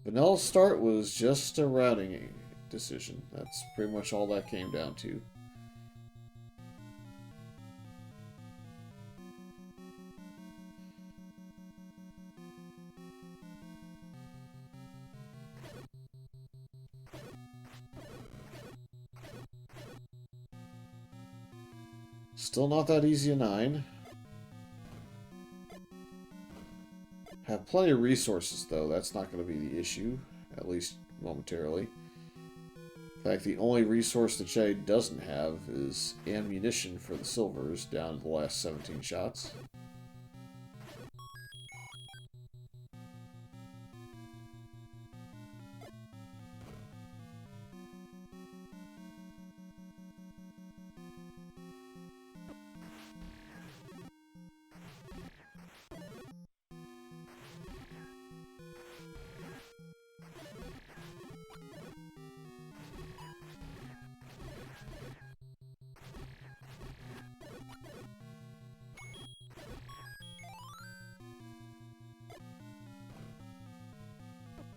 S1: Vanilla start was just a routing decision. That's pretty much all that came down to. Still not that easy a 9. Have plenty of resources, though. That's not going to be the issue, at least momentarily. In fact, the only resource that Shatty doesn't have is ammunition for the silvers down to the last 17 shots.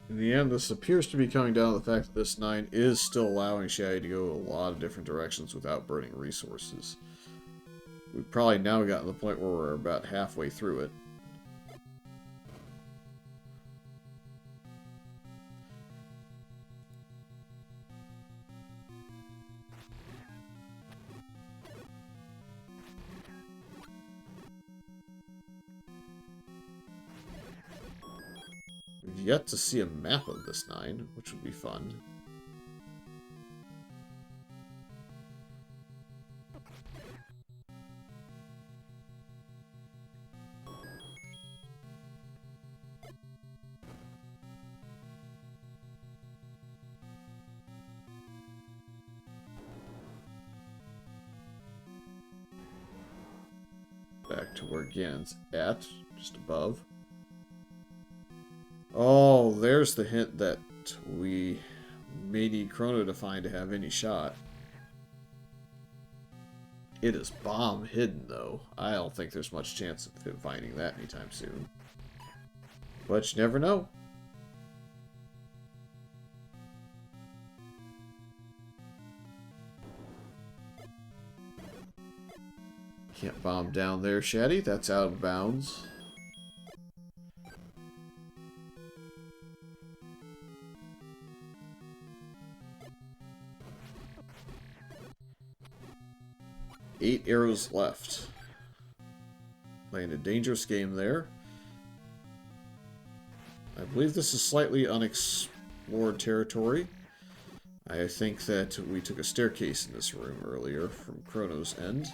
S1: In the end, this appears to be coming down to the fact that this 9 is still allowing Shatty to go a lot of different directions without burning resources. We've probably now gotten to the point where we're about halfway through it. We've yet to see a map of this 9, which would be fun. Back to where Ganon's at, just above. Oh, there's the hint that we may need Chrono to find to have any shot. It is bomb hidden, though. I don't think there's much chance of him finding that anytime soon. But you never know. Can't bomb down there, Shatty. That's out of bounds. Eight arrows left. Playing a dangerous game there. I believe this is slightly unexplored territory. I think that we took a staircase in this room earlier from Chrono's end.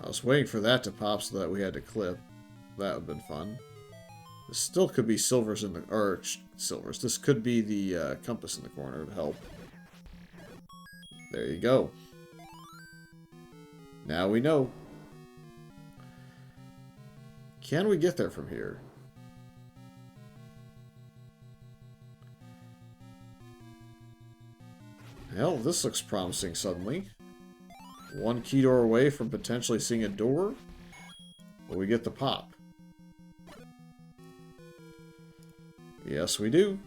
S1: I was waiting for that to pop so that we had to clip. That would have been fun. This still could be silvers in the... or silvers. This could be the compass in the corner to help. There you go. Now we know. Can we get there from here? Hell, this looks promising suddenly. One key door away from potentially seeing a door. Will we get the pop? Yes, we do.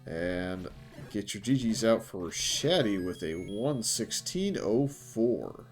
S1: And get your GGs out for Shatty with a 1:16:04.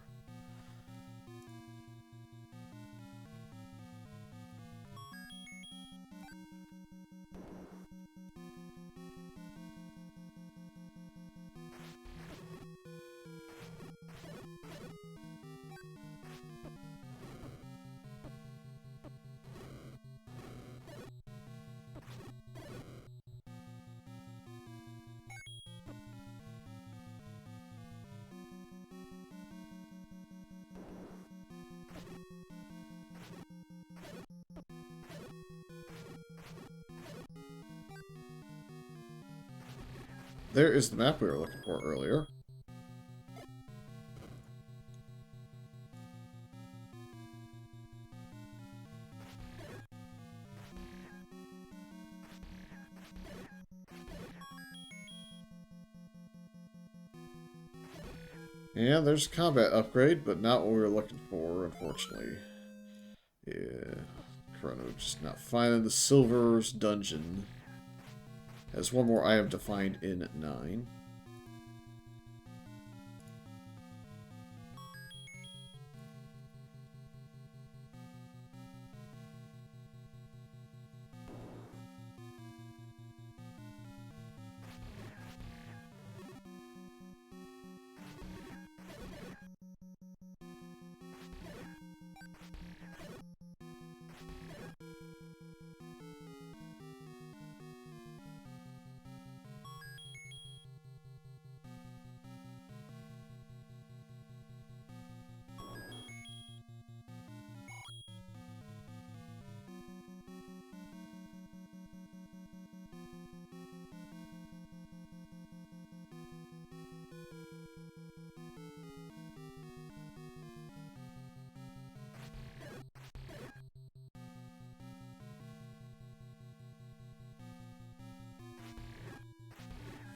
S1: There is the map we were looking for earlier. Yeah, there's a combat upgrade, but not what we were looking for, unfortunately. Yeah, Chrono just not finding the Silver's dungeon. Has one more item to find in 9.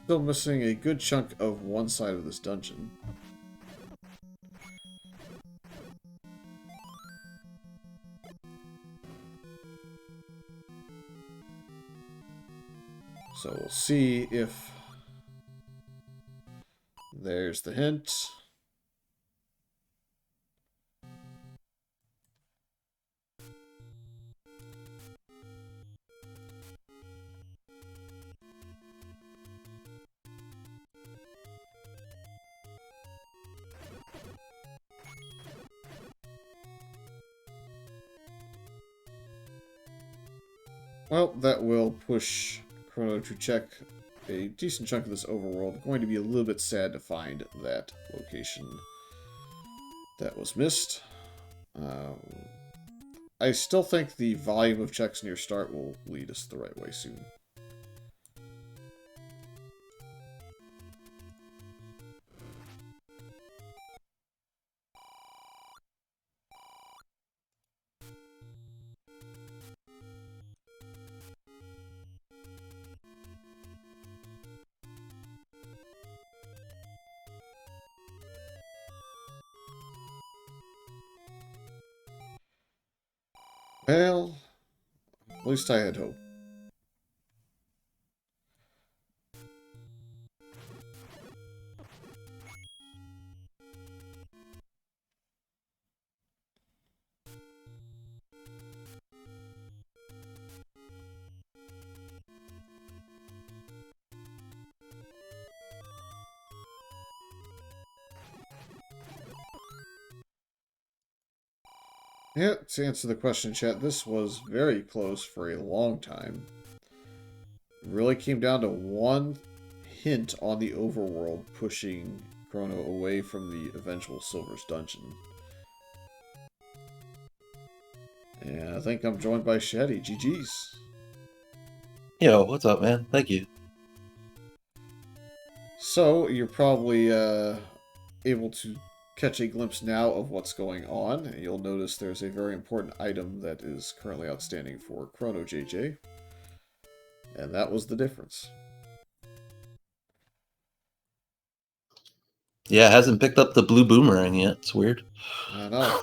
S1: Still missing a good chunk of one side of this dungeon. So we'll see if there's the hint. Well, that will push Chrono to check a decent chunk of this overworld. Going to be a little bit sad to find that location that was missed. I still think the volume of checks near start will lead us the right way soon. Well, at least I had hope. Yeah, to answer the question, chat, this was very close for a long time. It really came down to one hint on the overworld pushing Chrono away from the eventual Silver's dungeon. And I think I'm joined by Shatty. GG's.
S2: Yo, what's up, man? Thank you.
S1: So, you're probably able to catch a glimpse now of what's going on. You'll notice there's a very important item that is currently outstanding for ChronoJJ. And that was the difference.
S2: Yeah, it hasn't picked up the blue boomerang yet. It's weird.
S1: I know.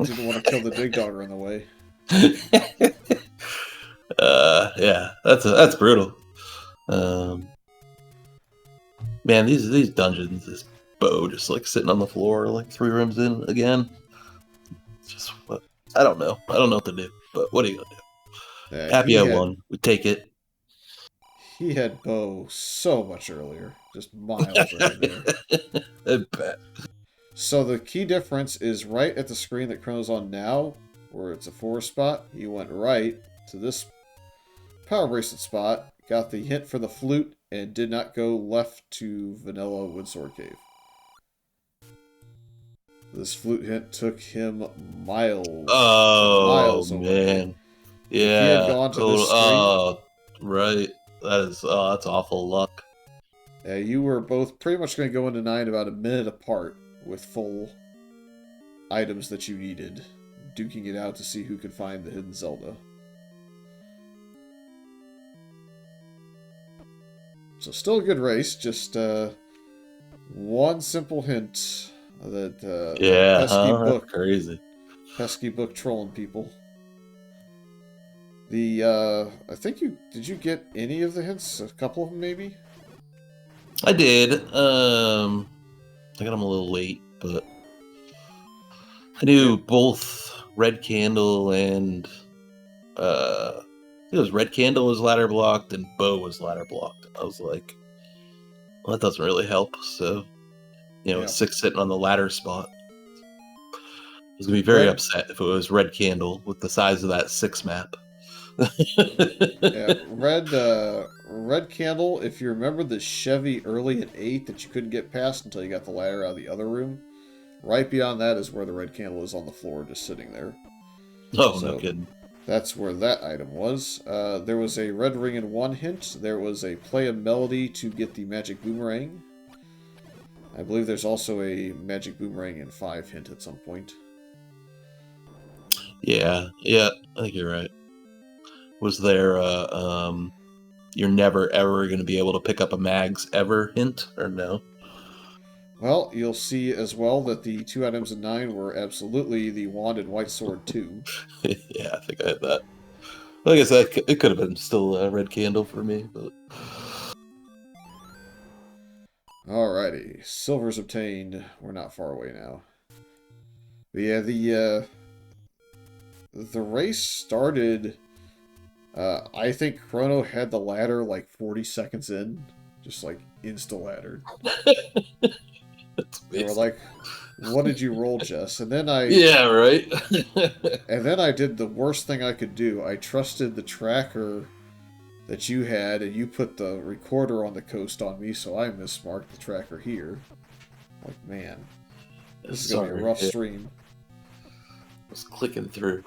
S1: Didn't want to kill the big dogger in the way.
S2: Yeah, that's brutal. Man, these dungeons, this bow just like sitting on the floor, like 3 rooms in again. Just what I don't know. I don't know what to do. But what are you gonna do? Happy I won. We take it.
S1: He had bow so much earlier, just miles ahead there.
S2: I bet.
S1: So the key difference is right at the screen that Chrono's on now, where it's a 4 spot. He went right to this power bracelet spot, got the hint for the flute, and did not go left to Vanilla Woodsword Cave. This flute hint took him miles away.
S2: Man. Yeah.
S1: If he had gone to this screen,
S2: oh, right. That's awful luck.
S1: You were both pretty much going to go into 9 about a minute apart with full items that you needed, duking it out to see who could find the hidden Zelda. So still a good race, just one simple hint That
S2: Yeah,
S1: pesky
S2: huh? That's
S1: book,
S2: crazy.
S1: pesky book trolling people. I think did you get any of the hints? A couple of them, maybe.
S2: I did. I got them a little late, but I
S1: Yeah.
S2: knew both Red Candle and I think it was Red Candle was ladder blocked and Bow was ladder blocked. I was like, well, that doesn't really help. So,
S1: Yeah.
S2: 6 sitting on the ladder spot. I was gonna be very
S1: Red.
S2: upset if it was Red Candle with the size of that 6 map.
S1: Yeah. Red. Red candle. If you remember the Chevy early at 8 that you couldn't get past until you got the ladder out of the other room. Right beyond that is where the red candle is on the floor, just sitting there.
S2: Oh, no
S1: So
S2: kidding.
S1: that's where that item was. There was a red ring and 1 hint. There was a play a melody to get the magic boomerang. I believe there's also a magic boomerang and 5 hint at some point.
S2: Yeah, I think you're right. Was there you're never ever going to be able to pick up a mags ever hint, or no?
S1: Well, you'll see as well that the 2 items in 9 were absolutely the wand and white sword too.
S2: Yeah, I think I had that. Well, I guess it could have been still a Red Candle for me, but
S1: Alrighty, silver's obtained. We're not far away now. But yeah, the race started. I think Chrono had the ladder like 40 seconds in, just like insta ladder. They were like, "What did you roll, Jess?"
S2: Yeah, right.
S1: And then I did the worst thing I could do. I trusted the tracker that you had, and you put the recorder on the coast on me, so I mismarked the tracker here. Like, man, this is gonna be a rough stream.
S2: Was clicking through.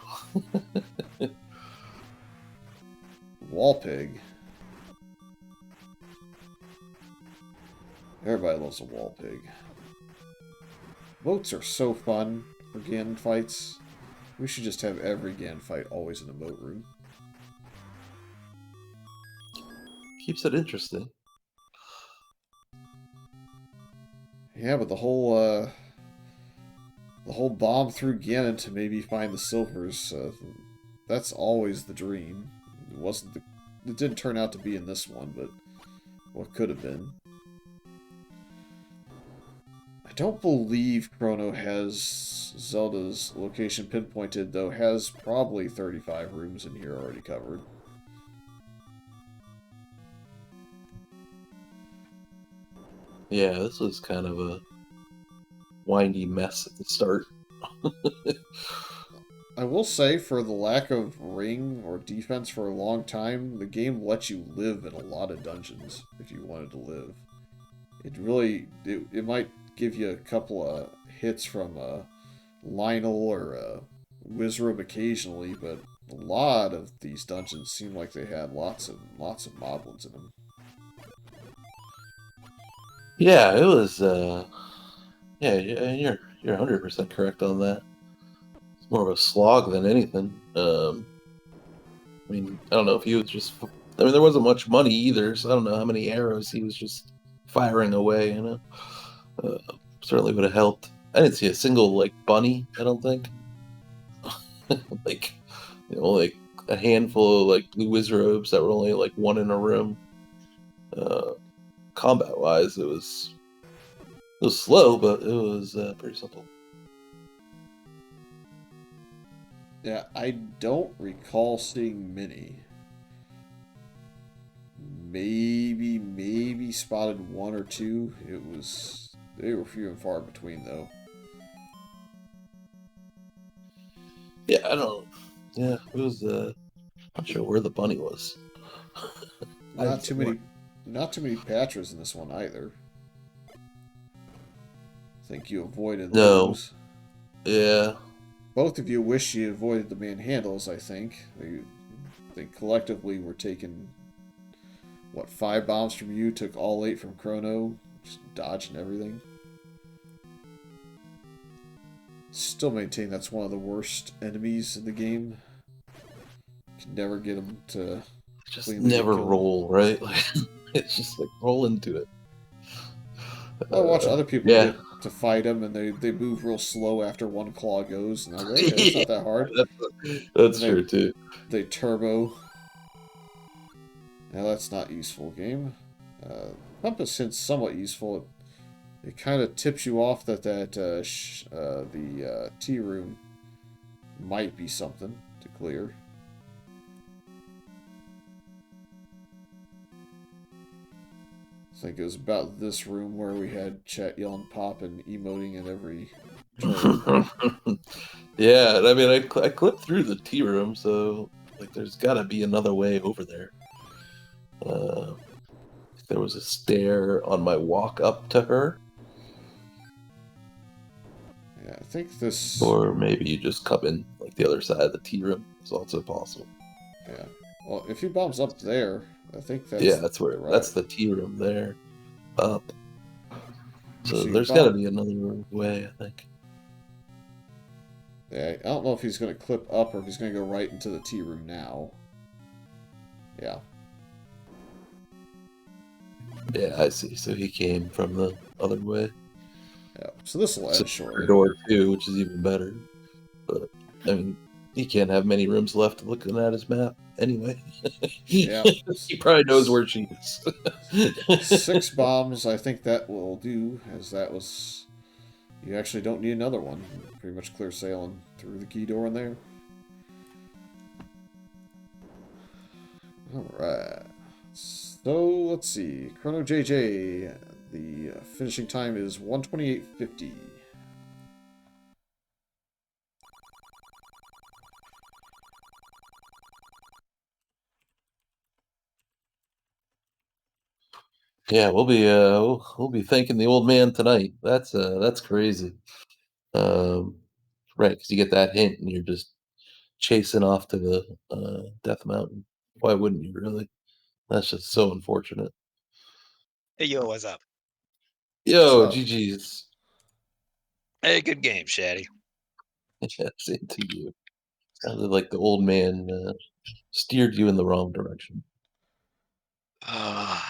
S1: Wall pig. Everybody loves a wall pig. Moats are so fun for Ganon fights. We should just have every Ganon fight always in a moat room.
S2: Keeps it interesting.
S1: Yeah, but the whole bomb through Ganon to maybe find the silvers, that's always the dream. It didn't turn out to be in this one, but what could have been. I don't believe Chrono has Zelda's location pinpointed, though has probably 35 rooms in here already covered.
S2: Yeah, this was kind of a windy mess at the start.
S1: I will say, for the lack of ring or defense for a long time, the game lets you live in a lot of dungeons if you wanted to live. It might give you a couple of hits from Lionel or Wizroom occasionally, but a lot of these dungeons seem like they had lots of moblins in them.
S2: Yeah, it was. Yeah, you're 100% correct on that. It's more of a slog than anything. I mean, I don't know if he was just. I mean, there wasn't much money either, so I don't know how many arrows he was just firing away. Certainly would have helped. I didn't see a single bunny. I don't think. like, like a handful of blue wizrobes that were only one in a room. Combat wise, it was slow, but it was pretty simple.
S1: Yeah, I don't recall seeing many. Maybe spotted 1 or 2. They were few and far between though.
S2: Yeah, I don't. Yeah, it was. Not sure where the bunny was.
S1: Not too many Patras in this one either. I think you avoided those.
S2: Yeah.
S1: Both of you wish you avoided the manhandles, I think. They collectively were taking, 5 bombs from you, took all 8 from Chrono, just dodging everything. Still maintain that's one of the worst enemies in the game. You can never get them to
S2: Just never roll, right? It's just roll into it.
S1: I watch other people
S2: yeah.
S1: to fight them, and they move real slow after one claw goes, and I go, yeah, it's
S2: Yeah,
S1: not that hard. And
S2: that's true too.
S1: they turbo. Now that's not useful, game. Compass hint's somewhat useful. It kind of tips you off that the tea room might be something to clear. I think it was about this room where we had chat yelling pop and emoting in every turn.
S2: Yeah, I mean, I clipped through the tea room, so like, there's got to be another way over there. Uh, there was a stair on my walk up to her,
S1: Yeah, I think this.
S2: or maybe you just come in like the other side of the tea room. It's also possible.
S1: Yeah. Well, if he bombs up there, I think
S2: Yeah,
S1: that's
S2: that's
S1: the
S2: where
S1: route.
S2: that's the tea room there, up. So
S1: So you
S2: there's got to
S1: bomb.
S2: be another way, I think.
S1: Yeah, I don't know if he's going to clip up or if he's going to go right into the tea room now. Yeah.
S2: Yeah, I see. So he came from the other way.
S1: Yeah. So this will
S2: So
S1: end shortly.
S2: door too, which is even better. But I mean, he can't have many rooms left looking at his map anyway.
S1: Yeah.
S2: He probably knows where she is.
S1: 6 bombs, I think that will do, as that was. You actually don't need another one. Pretty much clear sailing through the key door in there. Alright. So, let's see. ChronoJJ, the finishing time is 128.50.
S2: Yeah, we'll be thanking the old man tonight. That's crazy. Um, right, because you get that hint and you're just chasing off to the Death Mountain. Why wouldn't you really? That's just so unfortunate.
S3: Hey, yo, what's up?
S2: Yo,
S1: So,
S2: GG's.
S3: Hey, good game, Shatty.
S2: Yeah, same to you. Sounded like the old man steered you in the wrong direction.
S3: I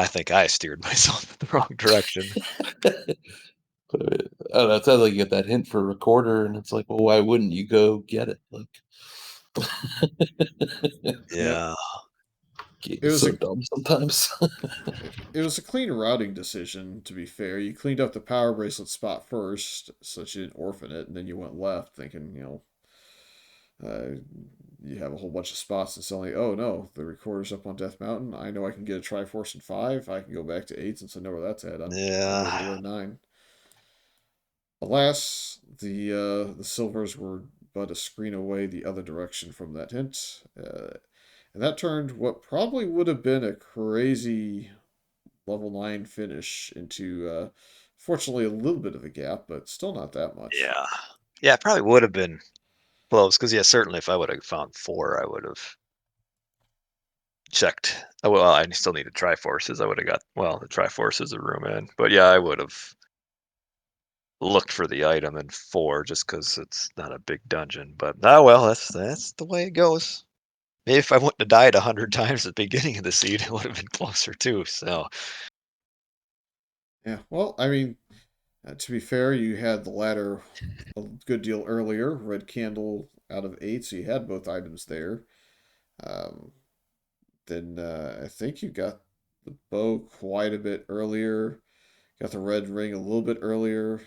S3: think I steered myself in the wrong direction.
S2: But I don't know, it sounds like you get that hint for a recorder, and it's like, well, why wouldn't you go get it? Like,
S1: yep.
S3: Yeah.
S2: game
S1: It
S2: is
S1: was
S2: so
S1: a
S2: dumb sometimes.
S1: it was a clean routing decision, to be fair. You cleaned up the power bracelet spot first, so that you didn't orphan it, and then you went left, thinking, you have a whole bunch of spots, and suddenly, oh no, the recorder's up on Death Mountain. I know I can get a Triforce in 5. I can go back to 8 since I know where that's at. I'll be able to
S3: Yeah.
S1: win 9. Alas, the silvers were but a screen away the other direction from that hint. And that turned what probably would have been a crazy level 9 finish into, fortunately, a little bit of a gap, but still not that much.
S3: Yeah. Yeah, it probably would have been close because, yeah, certainly if I would have found 4, I would have checked. Oh, well, I still needed Triforces. I would have got, well, the Triforces a room in. But yeah, I would have looked for the item in 4 just because it's not a big dungeon. But oh well, that's the way it goes. Maybe if I wouldn't have died 100 times at the beginning of the seed, it would have been closer too. So
S1: Yeah, well, I mean, to be fair, you had the ladder a good deal earlier, red candle out of 8, so you had both items there. Um, then I think you got the bow quite a bit earlier, got the red ring a little bit earlier,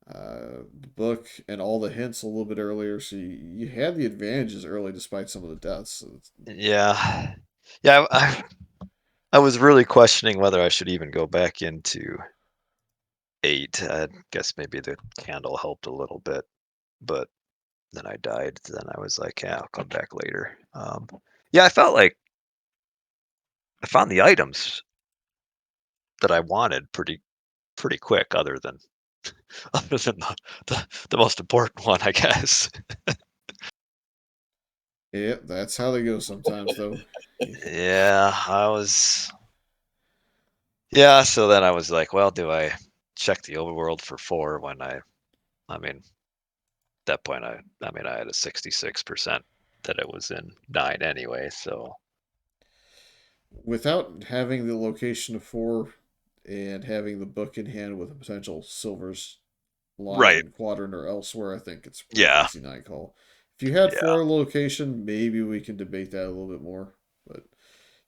S1: the book and all the hints a little bit earlier, so you had the advantages early despite some of the deaths. So
S3: yeah, yeah. I was really questioning whether I should even go back into 8. I guess maybe the candle helped a little bit, but then I died. Then I was like, yeah, I'll come back later. Yeah, I felt like I found the items that I wanted pretty quick, other than other than the most important one, I guess.
S1: yeah, that's how they go sometimes, though.
S3: Yeah, I was. Yeah, so then I was like, well, do I check the overworld for 4 when I mean, at that point, I mean, I had a 66% that it was in 9 anyway, so
S1: without having the location of 4 and having the book in hand with a potential silvers
S3: Right.
S1: line, quadrant, or elsewhere, I think it's a pretty
S3: Yeah.
S1: easy 9 call. If you had
S3: Yeah.
S1: 4 location, maybe we can debate that a little bit more. But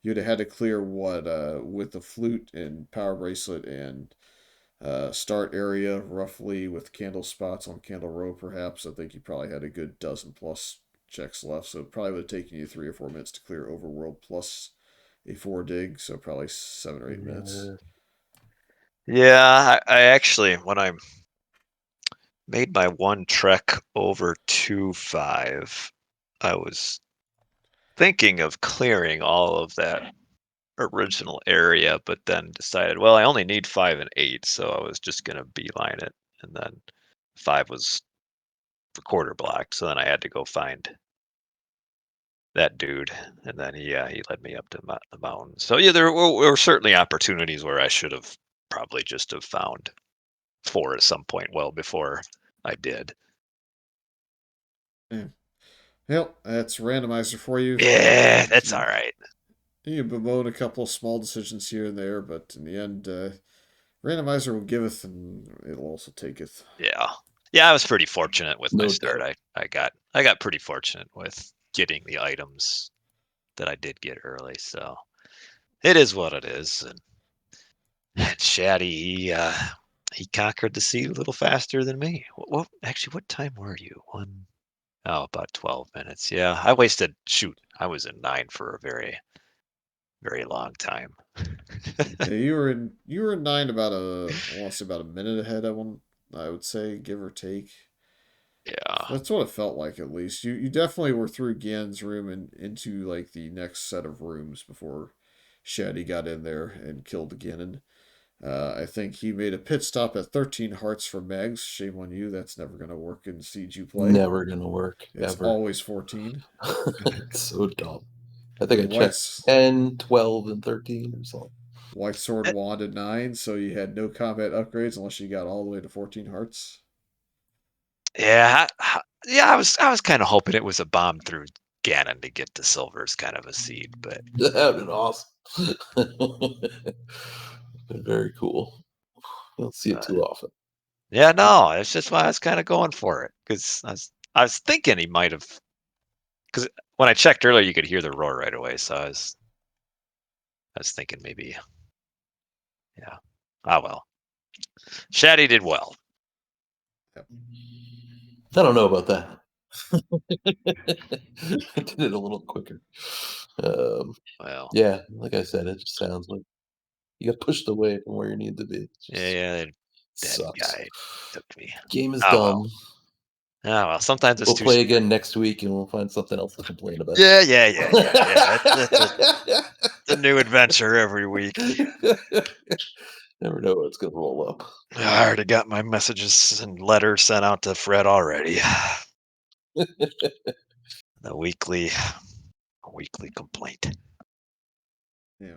S1: you'd have had to clear what with the flute and power bracelet and start area roughly with candle spots on candle row. Perhaps I think you probably had a good dozen plus checks left, so it probably would have taken you 3 or 4 minutes to clear overworld plus a 4 dig, so probably 7 or 8 minutes.
S3: Yeah. I actually, when I made my one trek over to 5, I was thinking of clearing all of that original area, but then decided, well, I only need 5 and 8, so I was just gonna beeline it, and then 5 was the quarter block, so then I had to go find that dude, and then he led me up to the mountain. So yeah, there were certainly opportunities where I should have probably just have found 4 at some point well before I did.
S1: Yeah. Well, that's randomizer for you.
S3: Yeah, that's all
S1: You
S3: right.
S1: you bemoan a couple of small decisions here and there, but in the end, randomizer will giveth and it'll also taketh.
S3: Yeah. Yeah, I was pretty fortunate with my
S2: No
S3: start.
S2: doubt.
S3: I got pretty fortunate with getting the items that I did get early, so it is what it is. And Shatty, he conquered the sea a little faster than me. Actually, what time were you? About 12 minutes. Yeah, I was in 9 for a very, very long time.
S1: Yeah, you were in 9 about I want to say about a minute ahead of one. I would say, give or take.
S3: Yeah.
S1: That's what it felt like, at least. You definitely were through Gan's room and into like the next set of rooms before Shatty got in there and killed Ganon. I think he made a pit stop at 13 hearts for Megs. Shame on you. That's never going to work in Siege you play.
S2: Never gonna work
S1: It's
S2: ever.
S1: always 14.
S2: It's so dumb. I think I
S1: And
S2: checked 10, 12, and 13 or something.
S1: White Sword Wand at 9, so you had no combat upgrades unless you got all the way to 14 hearts.
S3: Yeah, yeah, I was kind of hoping it was a bomb through Ganon to get to Silver's kind of a seed, but
S2: That would been awesome. Been very cool. You don't see it
S3: uh,
S2: too often.
S3: yeah, no, it's just why I was kind of going for it because I was thinking he might have because when I checked earlier, you could hear the roar right away, so I was thinking maybe, yeah. Ah, well, Shatty did well.
S1: Yep.
S2: I don't know about that. I did it a little quicker. Um,
S3: Well,
S2: yeah, like I said, it just sounds like you got pushed away from where you need to be. It
S3: yeah,
S2: just
S3: yeah, that
S2: sucks.
S3: guy took me.
S2: Game is
S3: Ah, well.
S2: dumb.
S3: Ah, well. Sometimes it's
S2: We'll
S3: too.
S2: play again next week and we'll find something else to complain about.
S3: Yeah, yeah, yeah, yeah, yeah. It's a new adventure every week.
S2: Never know what's gonna roll up.
S3: I already got my messages and letters sent out to Fred already. The weekly complaint.
S1: Yeah.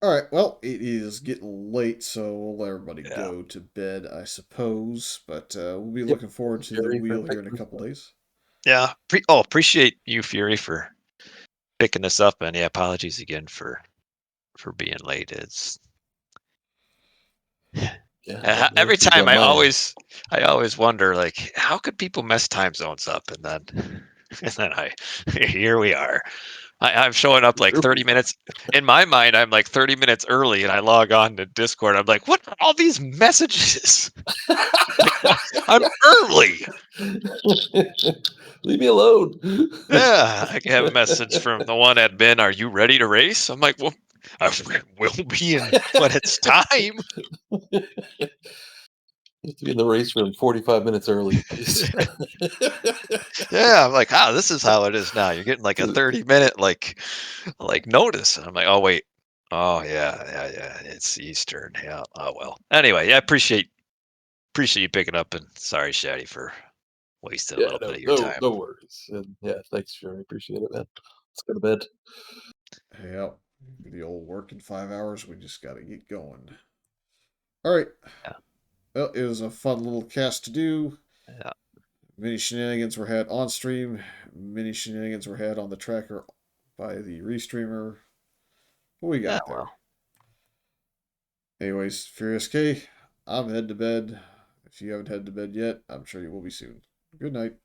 S1: All right. Well, it is getting late, so we'll let everybody
S3: Yeah.
S1: go to bed, I suppose. But we'll be
S2: Yep.
S1: looking forward to the
S2: Jerry for
S1: wheel here in a
S2: picking
S1: couple
S2: this up.
S1: days.
S3: Yeah. Appreciate you, Fury, for picking this up, and yeah, apologies again for being late. It's
S2: Yeah, no
S3: every
S2: issues
S3: time
S2: on
S3: I
S2: my end.
S3: always wonder like how could people mess time zones up, and then and then I here we are. I'm showing up like
S2: Here we
S3: 30 minutes. In my mind, I'm like 30 minutes early, and I log on to Discord. I'm like, what are all these messages? Like, I'm early.
S2: Leave me alone.
S3: Yeah, I have a message from the one admin. Are you ready to race? I'm like, well, I will be in when it's time.
S2: You have to be in the race room 45 minutes early, please.
S3: Yeah, I'm like, this is how it is now. You're getting like a 30-minute like notice. And I'm like, oh wait. Oh yeah, yeah, yeah. It's Eastern. Yeah. Oh well. Anyway, yeah, appreciate you picking up, and sorry, Shatty, for wasting a
S2: Yeah,
S3: little bit
S2: no,
S3: of your
S2: no,
S3: time.
S2: no worries. And yeah, thanks, Jerry. Appreciate it, man. Let's go to bed.
S1: Yep. The old work in 5 hours. We just got to get going. All right.
S3: Yeah.
S1: Well, it was a fun little cast to do.
S3: Yeah.
S1: Many shenanigans were had on stream. Many shenanigans were had on the tracker by the restreamer. But we got there.
S3: Well.
S1: Anyways, Furious K, I'm heading to bed. If you haven't headed to bed yet, I'm sure you will be soon. Good night.